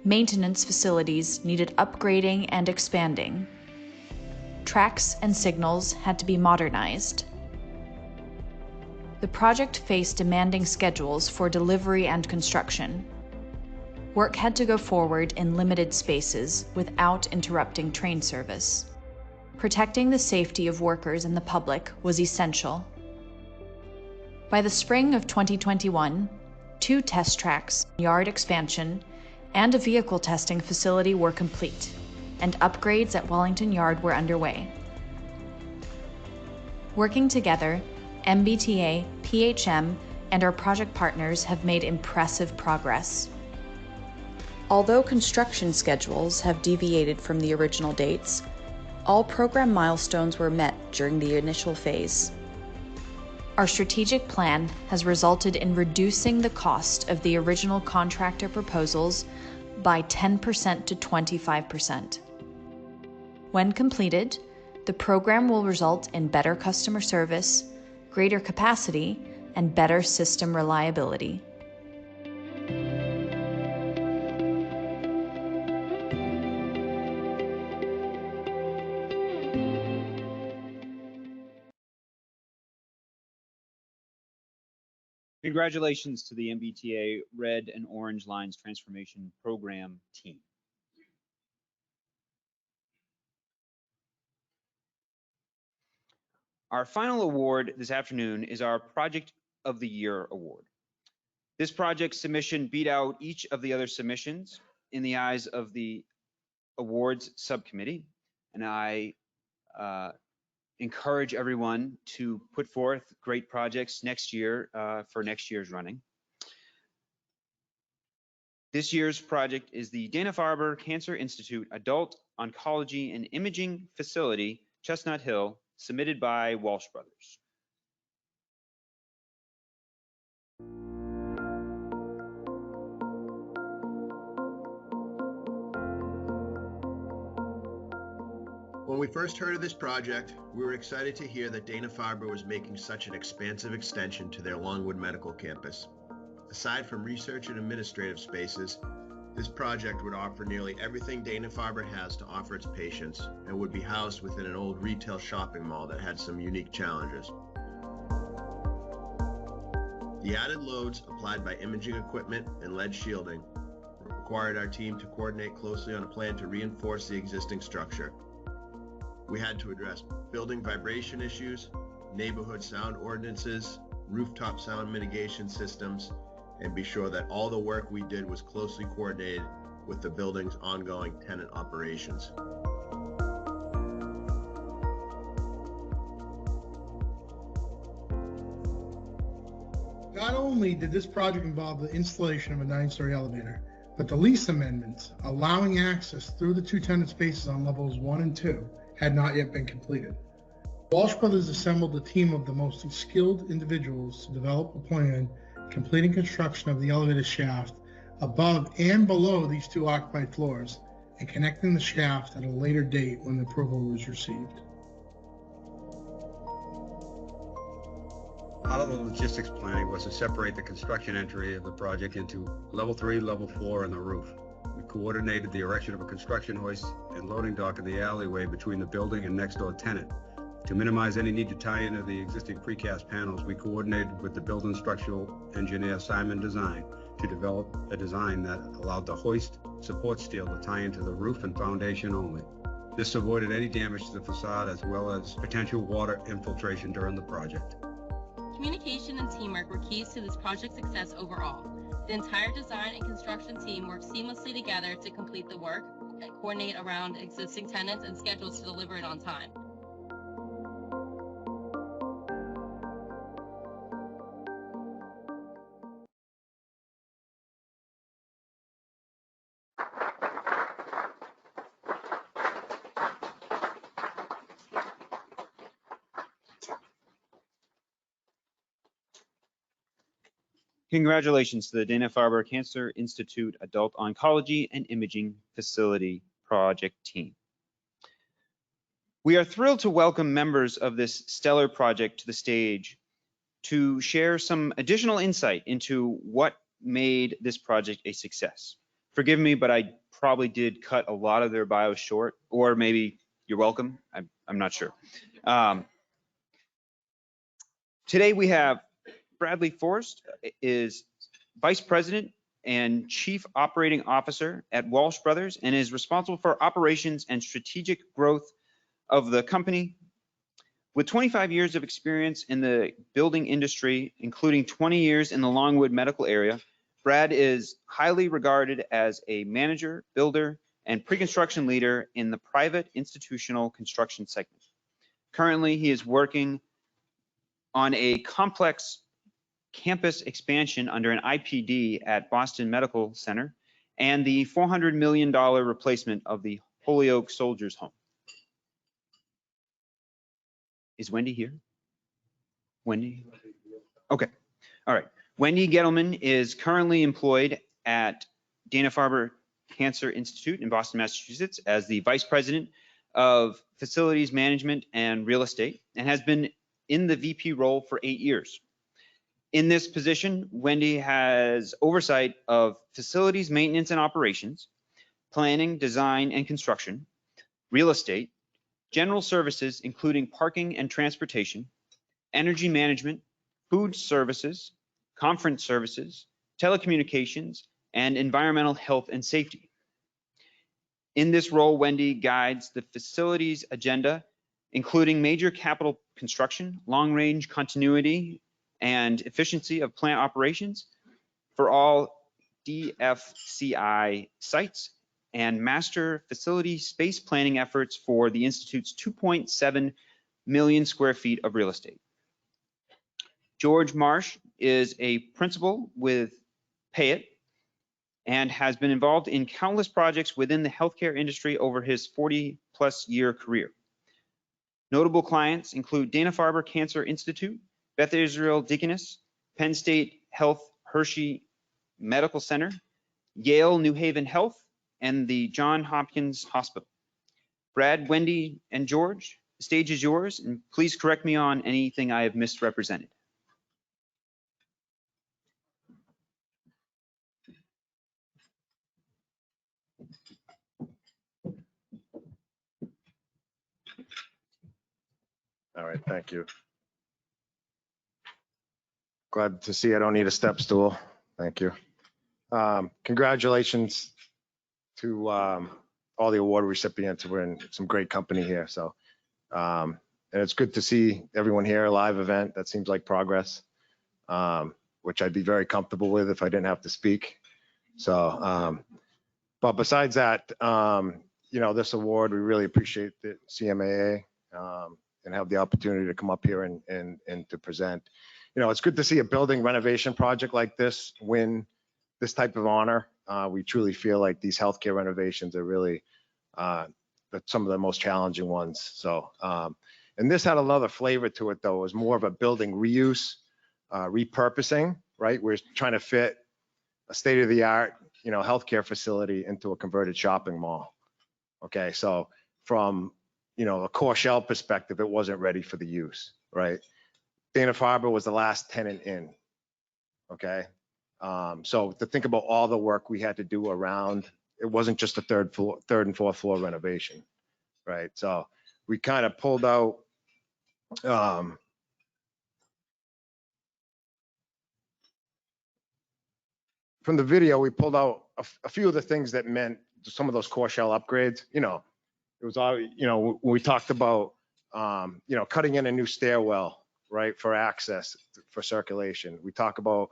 [SPEAKER 20] Maintenance facilities needed upgrading and expanding. Tracks and signals had to be modernized. The project faced demanding schedules for delivery and construction. Work had to go forward in limited spaces without interrupting train service. Protecting the safety of workers and the public was essential. By the spring of 2021, 2 test tracks, yard expansion, and a vehicle testing facility were complete, and upgrades at Wellington Yard were underway. Working together, MBTA, PHM, and our project partners have made impressive progress. Although construction schedules have deviated from the original dates, all program milestones were met during the initial phase. Our strategic plan has resulted in reducing the cost of the original contractor proposals by 10% to 25%. When completed, the program will result in better customer service, greater capacity, and better system reliability.
[SPEAKER 1] Congratulations to the MBTA Red and Orange Lines Transformation Program team. Our final award this afternoon is our Project of the Year award. This project submission beat out each of the other submissions in the eyes of the awards subcommittee, and I encourage everyone to put forth great projects next year for next year's running. This year's project is the Dana-Farber Cancer Institute Adult Oncology and Imaging Facility, Chestnut Hill, submitted by Walsh Brothers.
[SPEAKER 2] When we first heard of this project, we were excited to hear that Dana-Farber was making such an expansive extension to their Longwood Medical Campus. Aside from research and administrative spaces, this project would offer nearly everything Dana-Farber has to offer its patients and would be housed within an old retail shopping mall that had some unique challenges. The added loads applied by imaging equipment and lead shielding required our team to coordinate closely on a plan to reinforce the existing structure. We had to address building vibration issues, neighborhood sound ordinances, rooftop sound mitigation systems, and be sure that all the work we did was closely coordinated with the building's ongoing tenant operations.
[SPEAKER 3] Not only did this project involve the installation of a 9-story elevator, but the lease amendments allowing access through the 2 tenant spaces on levels 1 and 2 had not yet been completed. Walsh Brothers assembled a team of the most skilled individuals to develop a plan completing construction of the elevator shaft above and below these 2 occupied floors and connecting the shaft at a later date when the approval was received.
[SPEAKER 23] Part of the logistics planning was to separate the construction entry of the project into level 3, level 4, and the roof. We coordinated the erection of a construction hoist and loading dock in the alleyway between the building and next door tenant. To minimize any need to tie into the existing precast panels, we coordinated with the building structural engineer Simon Design to develop a design that allowed the hoist support steel to tie into the roof and foundation only. This avoided any damage to the facade as well as potential water infiltration during the project.
[SPEAKER 24] Communication and teamwork were keys to this project's success overall. The entire design and construction team worked seamlessly together to complete the work and coordinate around existing tenants and schedules to deliver it on time.
[SPEAKER 1] Congratulations to the Dana-Farber Cancer Institute Adult Oncology and Imaging Facility Project team. We are thrilled to welcome members of this stellar project to the stage to share some additional insight into what made this project a success. Forgive me, but I probably did cut a lot of their bios short, or maybe you're welcome. I'm not sure. Today we have Bradley Forrest is Vice President and Chief Operating Officer at Walsh Brothers and is responsible for operations and strategic growth of the company. With 25 years of experience in the building industry, including 20 years in the Longwood medical area, Brad is highly regarded as a manager, builder, and pre-construction leader in the private institutional construction segment. Currently, he is working on a complex campus expansion under an IPD at Boston Medical Center and the $400 million replacement of the Holyoke Soldiers Home. Is Wendy here? Wendy? Okay. All right. Wendy Gettleman is currently employed at Dana-Farber Cancer Institute in Boston, Massachusetts as the Vice President of Facilities Management and Real Estate and has been in the VP role for 8 years. In this position, Wendy has oversight of facilities maintenance and operations, planning, design, and construction, real estate, general services, including parking and transportation, energy management, food services, conference services, telecommunications, and environmental health and safety. In this role, Wendy guides the facilities agenda including major capital construction, long-range continuity, and efficiency of plant operations for all DFCI sites, and master facility space planning efforts for the Institute's 2.7 million square feet of real estate. George Marsh is a principal with Payet and has been involved in countless projects within the healthcare industry over his 40-plus year career. Notable clients include Dana-Farber Cancer Institute, Beth Israel Deaconess, Penn State Health Hershey Medical Center, Yale New Haven Health, and the Johns Hopkins Hospital. Brad, Wendy, and George, the stage is yours, and please correct me on anything I have misrepresented.
[SPEAKER 4] All right, thank you. Glad to see I don't need a step stool. Thank you. Congratulations to all the award recipients. We're in some great company here. So, and it's good to see everyone here, a live event. That seems like progress, which I'd be very comfortable with if I didn't have to speak. So, but besides that, you know, this award, we really appreciate the CMAA and have the opportunity to come up here and to present. You know, it's good to see a building renovation project like this win this type of honor. We truly feel like these healthcare renovations are really some of the most challenging ones. So, and this had another flavor to it though. It was more of a building reuse, repurposing, right? We're trying to fit a state-of-the-art, you know, healthcare facility into a converted shopping mall. Okay, so from, you know, a core shell perspective, it wasn't ready for the use, right? Dana-Farber was the last tenant in, okay? So to think about all the work we had to do around, it wasn't just a third and fourth floor renovation, right? So we kind of pulled out, from the video, we pulled out a few of the things that meant some of those core shell upgrades. You know, it was all, you know, we talked about, you know, cutting in a new stairwell, right, for access, for circulation. We talk about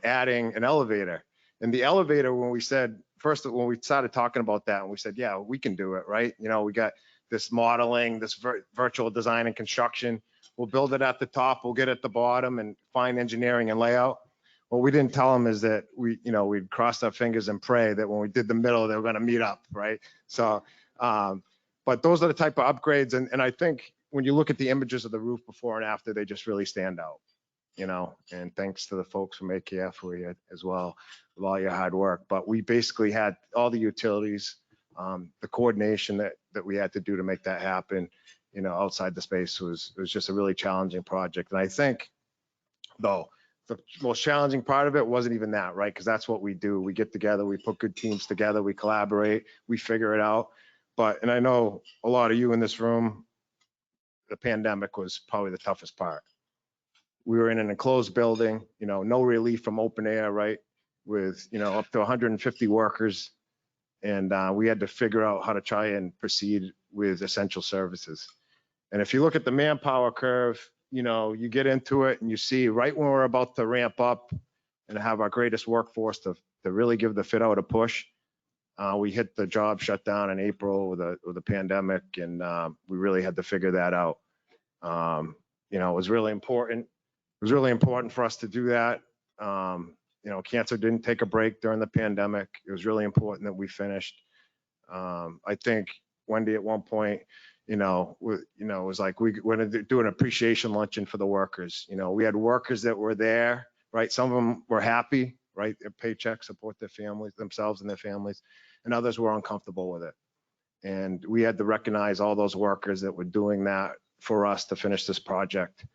[SPEAKER 4] adding an elevator. And the elevator, when we said, first, when we started talking about that, and we said, yeah, we can do it, right? You know, we got this modeling, this virtual design and construction. We'll build it at the top, we'll get at the bottom and fine engineering and layout. What we didn't tell them is that we, you know, we'd cross our fingers and pray that when we did the middle, they were going to meet up, right? So, but those are the type of upgrades. And I think when you look at the images of the roof before and after, they just really stand out, you know, and thanks to the folks from AKF for you as well, with all your hard work. But we basically had all the utilities, the coordination that we had to do to make that happen, you know, outside the space was just a really challenging project. And I think, though, the most challenging part of it wasn't even that, right? Because that's what we do. We get together, we put good teams together, we collaborate, we figure it out. But, and I know a lot of you in this room, the pandemic was probably the toughest part. We were in an enclosed building, you know, no relief from open air, right? With, you know, up to 150 workers. And we had to figure out how to try and proceed with essential services. And if you look at the manpower curve, you know, you get into it and you see right when we're about to ramp up and have our greatest workforce to really give the fit out a push, we hit the job shut down in April with the pandemic, and we really had to figure that out. You know, it was really important. It was really important for us to do that. You know, cancer didn't take a break during the pandemic. It was really important that we finished. I think Wendy at one point, you know, it was like we were going to do an appreciation luncheon for the workers. You know, we had workers that were there, right? Some of them were happy, right? Their paychecks support their families, themselves and their families, and others were uncomfortable with it. And we had to recognize all those workers that were doing that for us to finish this project.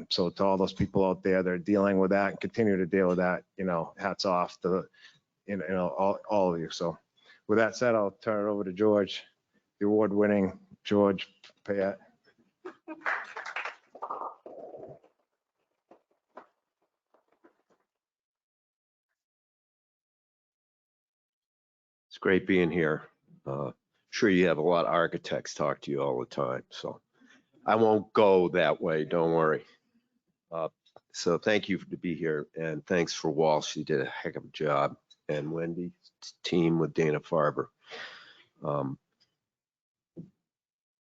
[SPEAKER 4] So to all those people out there that are dealing with that and continue to deal with that, you know, hats off to, you know, all of you. So with that said, I'll turn it over to George, the award-winning George Payet.
[SPEAKER 5] It's great being here. sure you have a lot of architects talk to you all the time, so I won't go that way, don't worry. So thank you to be here, and thanks for Walsh. She did a heck of a job, and Wendy's team with Dana Farber.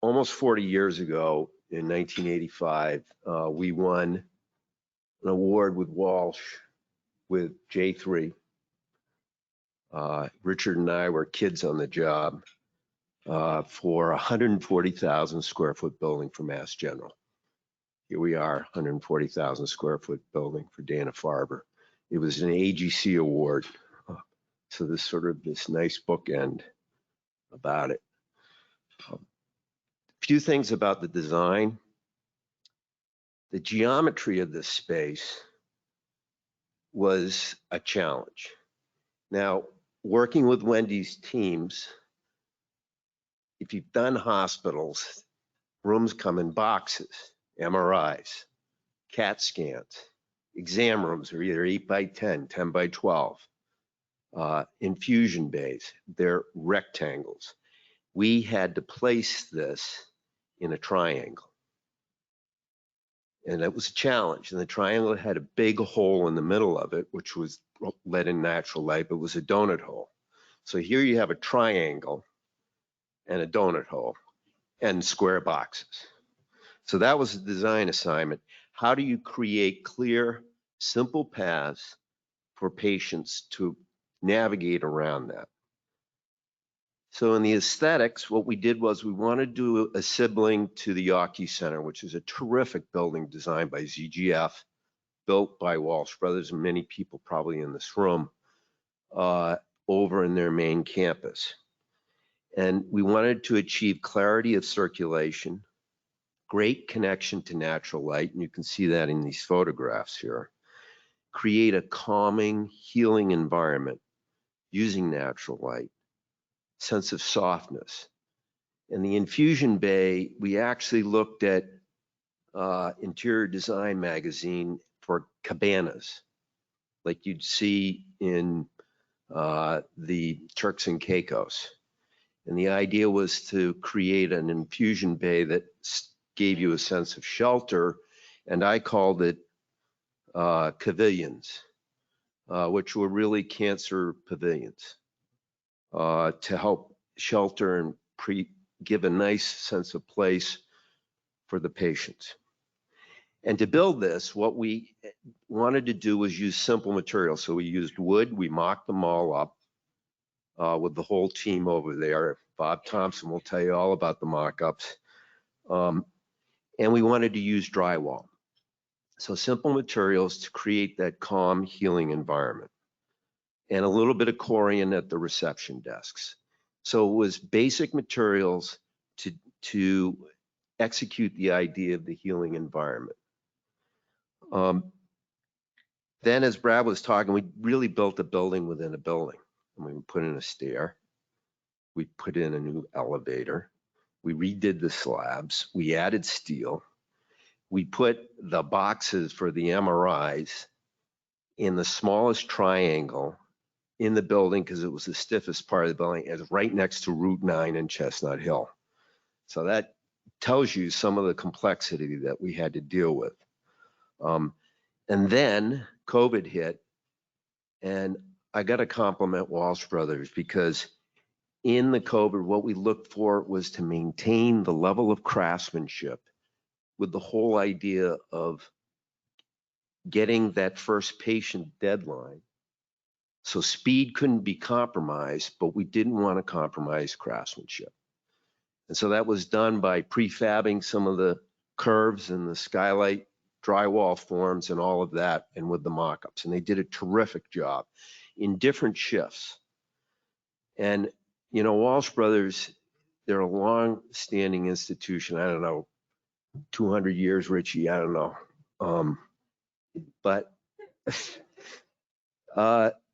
[SPEAKER 5] Almost 40 years ago, in 1985, we won an award with Walsh with J3. Richard and I were kids on the job for a 140,000 square foot building for Mass General. Here we are, 140,000 square foot building for Dana Farber. It was an AGC award. So this sort of this nice bookend about it. A few things about the design. The geometry of this space was a challenge. Now, working with Wendy's teams, if you've done hospitals, rooms come in boxes, MRIs, CAT scans. Exam rooms are either 8 by 10, 10 by 12. Infusion bays, they're rectangles. We had to place this in a triangle. And it was a challenge. And the triangle had a big hole in the middle of it, which was let in natural light, but it was a donut hole. So here you have a triangle and a donut hole and square boxes. So that was a design assignment. How do you create clear, simple paths for patients to navigate around that? So in the aesthetics, what we did was we wanted to do a sibling to the Yawkey Center, which is a terrific building designed by ZGF, built by Walsh Brothers and many people probably in this room, over in their main campus. And we wanted to achieve clarity of circulation, great connection to natural light, and you can see that in these photographs here. Create a calming, healing environment using natural light, sense of softness. In the infusion bay, we actually looked at Interior Design magazine for cabanas, like you'd see in the Turks and Caicos. And the idea was to create an infusion bay that gave you a sense of shelter, and I called it pavilions, which were really cancer pavilions, to help shelter and give a nice sense of place for the patients. And to build this, what we wanted to do was use simple materials. So we used wood, we mocked them all up with the whole team over there. Bob Thompson will tell you all about the mock-ups. And we wanted to use drywall. So simple materials to create that calm, healing environment. And a little bit of corian at the reception desks. So it was basic materials to execute the idea of the healing environment. Then, as Brad was talking, we really built a building within a building. And we put in a stair. We put in a new elevator. We redid the slabs. We added steel. We put the boxes for the MRIs in the smallest triangle in the building because it was the stiffest part of the building. It was right next to Route 9 and Chestnut Hill. So that tells you some of the complexity that we had to deal with. And then COVID hit, and I got to compliment Walsh Brothers because in the COVID, what we looked for was to maintain the level of craftsmanship with the whole idea of getting that first patient deadline. So speed couldn't be compromised, but we didn't want to compromise craftsmanship. And so that was done by prefabbing some of the curves and the skylight drywall forms and all of that, and with the mock-ups. And they did a terrific job in different shifts. And, you know, Walsh Brothers, they're a long-standing institution. I don't know, 200 years, Richie, I don't know. But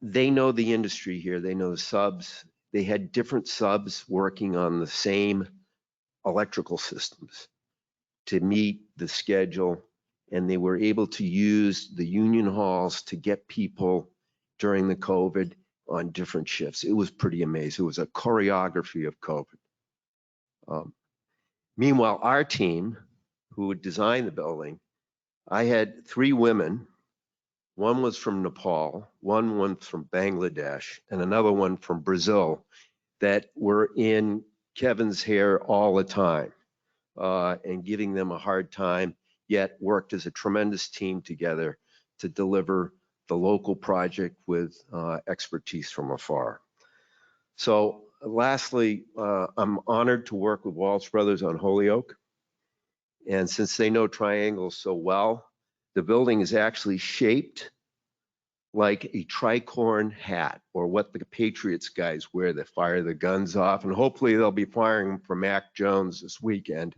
[SPEAKER 5] they know the industry here. They know the subs. They had different subs working on the same electrical systems to meet the schedule. And they were able to use the union halls to get people during the COVID on different shifts. It was pretty amazing. It was a choreography of COVID. Meanwhile, our team, who would design the building, I had 3 women. One was from Nepal, one was from Bangladesh, and another one from Brazil that were in Kevin's hair all the time and giving them a hard time, yet worked as a tremendous team together to deliver the local project with expertise from afar. So lastly, I'm honored to work with Walsh Brothers on Holyoke. And since they know triangles so well, the building is actually shaped like a tricorn hat, or what the Patriots guys wear that fire the guns off. And hopefully they'll be firing for Mac Jones this weekend.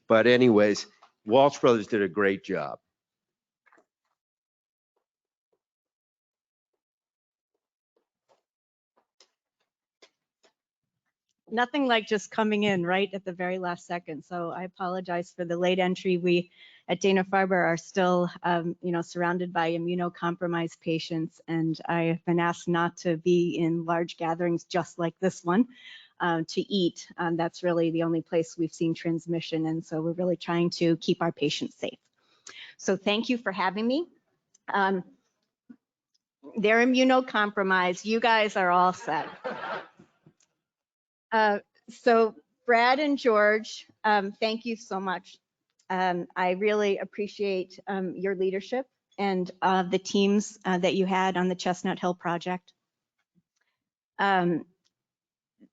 [SPEAKER 5] But anyways, Walsh Brothers did a great job.
[SPEAKER 7] Nothing like just coming in right at the very last second. So I apologize for the late entry. We at Dana-Farber are still, surrounded by immunocompromised patients, and I have been asked not to be in large gatherings just like this one to eat. That's really the only place we've seen transmission, and so we're really trying to keep our patients safe. So thank you for having me. They're immunocompromised. You guys are all set. So Brad and George, thank you so much. I really appreciate your leadership and the teams that you had on the Chestnut Hill project.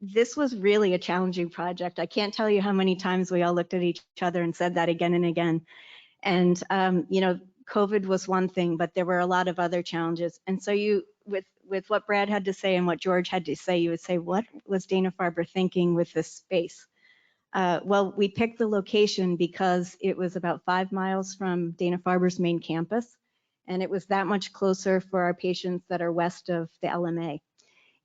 [SPEAKER 7] This was really a challenging project. I can't tell you how many times we all looked at each other and said that again and again. And, COVID was one thing, but there were a lot of other challenges. And so with what Brad had to say and what George had to say, you would say, what was Dana-Farber thinking with this space? Well, we picked the location because it was about 5 miles from Dana-Farber's main campus, and it was that much closer for our patients that are west of the LMA.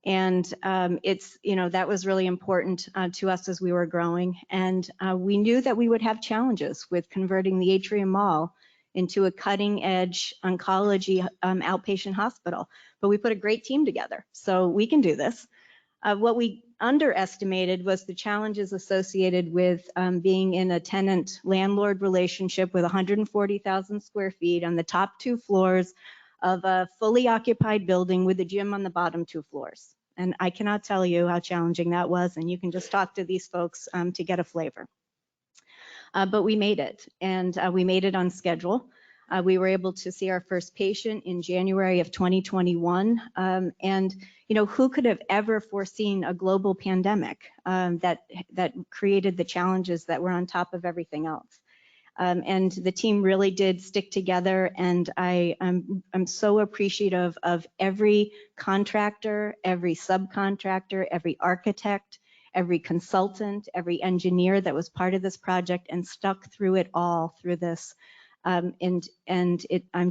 [SPEAKER 7] And that was really important to us as we were growing. And we knew that we would have challenges with converting the Atrium Mall into a cutting edge oncology outpatient hospital. But we put a great team together, so we can do this. What we underestimated was the challenges associated with being in a tenant-landlord relationship with 140,000 square feet on the top 2 floors of a fully occupied building with a gym on the bottom 2 floors. And I cannot tell you how challenging that was, and you can just talk to these folks to get a flavor. But we made it, and we made it on schedule. We were able to see our first patient in January of 2021. And who could have ever foreseen a global pandemic that created the challenges that were on top of everything else? And the team really did stick together, and I'm so appreciative of every contractor, every subcontractor, every architect, every consultant, every engineer that was part of this project and stuck through it all through this. I'm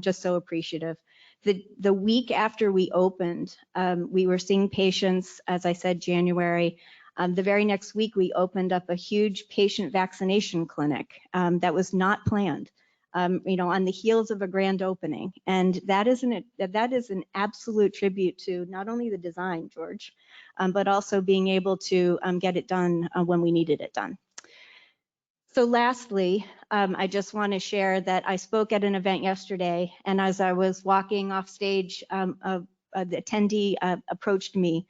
[SPEAKER 7] just so appreciative. The week after we opened, we were seeing patients, as I said, January. The very next week, we opened up a huge patient vaccination clinic that was not planned, on the heels of a grand opening. And that is an absolute tribute to not only the design, George, but also being able to get it done when we needed it done. So lastly, I just want to share that I spoke at an event yesterday, and as I was walking off stage, the attendee approached me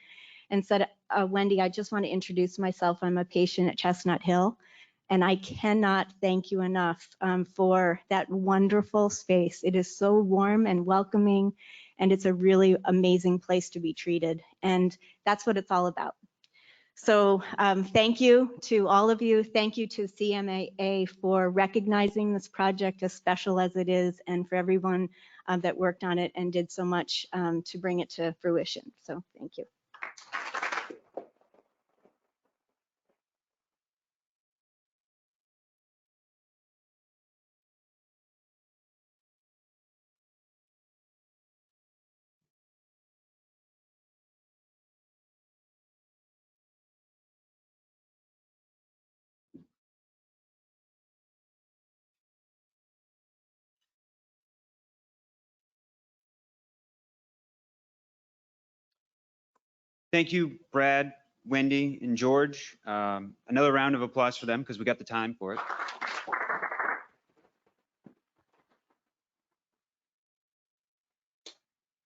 [SPEAKER 7] and said, Wendy, I just want to introduce myself. I'm a patient at Chestnut Hill, and I cannot thank you enough for that wonderful space. It is so warm and welcoming, and it's a really amazing place to be treated, and that's what it's all about. So thank you to all of you. Thank you to CMAA for recognizing this project as special as it is, and for everyone that worked on it and did so much to bring it to fruition. So thank you.
[SPEAKER 1] Thank you, Brad, Wendy, and George. Another round of applause for them because we got the time for it.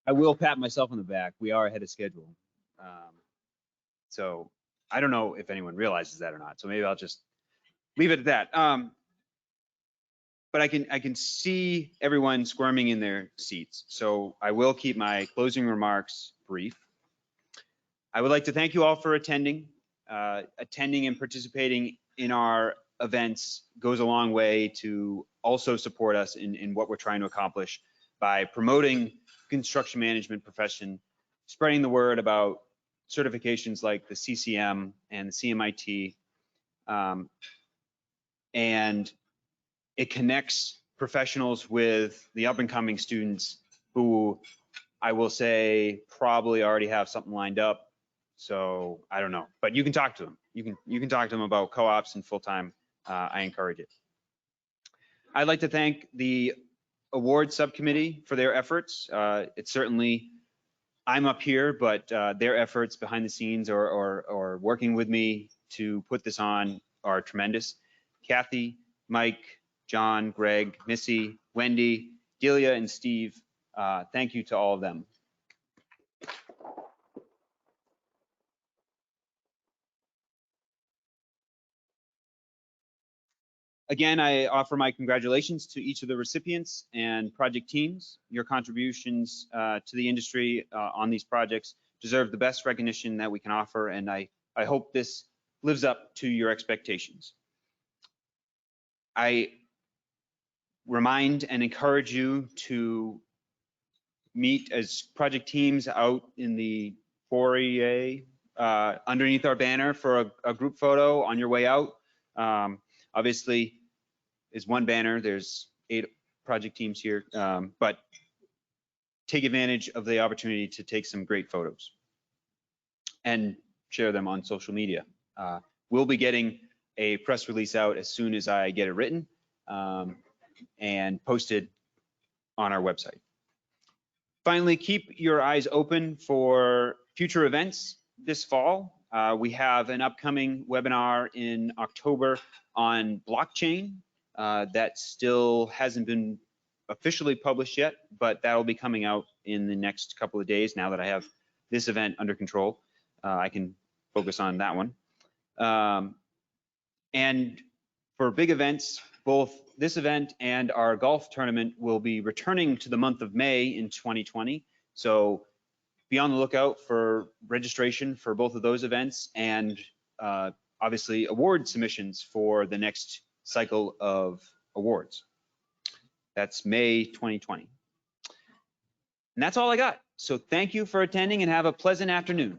[SPEAKER 1] I will pat myself on the back. We are ahead of schedule. So I don't know if anyone realizes that or not. So maybe I'll just leave it at that. But I can see everyone squirming in their seats. So I will keep my closing remarks brief. I would like to thank you all for attending. Attending and participating in our events goes a long way to also support us in what we're trying to accomplish by promoting construction management profession, spreading the word about certifications like the CCM and the CMIT, and it connects professionals with the up and coming students who I will say probably already have something lined up. So I don't know, but you can talk to them. You can talk to them about co-ops and full-time. I encourage it. I'd like to thank the award subcommittee for their efforts. It's certainly, I'm up here, but their efforts behind the scenes or working with me to put this on are tremendous. Kathy, Mike, John, Greg, Missy, Wendy, Delia, and Steve, thank you to all of them. Again, I offer my congratulations to each of the recipients and project teams. Your contributions to the industry on these projects deserve the best recognition that we can offer, and I hope this lives up to your expectations. I remind and encourage you to meet as project teams out in the foyer underneath our banner for a group photo on your way out. Obviously, is one banner. There's 8 project teams here, but take advantage of the opportunity to take some great photos and share them on social media. We'll be getting a press release out as soon as I get it written and posted on our website. Finally, keep your eyes open for future events this fall. We have an upcoming webinar in October on blockchain. That still hasn't been officially published yet, but that will be coming out in the next couple of days. Now that I have this event under control, I can focus on that one. And for big events, both this event and our golf tournament will be returning to the month of May in 2020. So be on the lookout for registration for both of those events and obviously award submissions for the next cycle of awards. That's May 2020. And that's all I got. So thank you for attending and have a pleasant afternoon.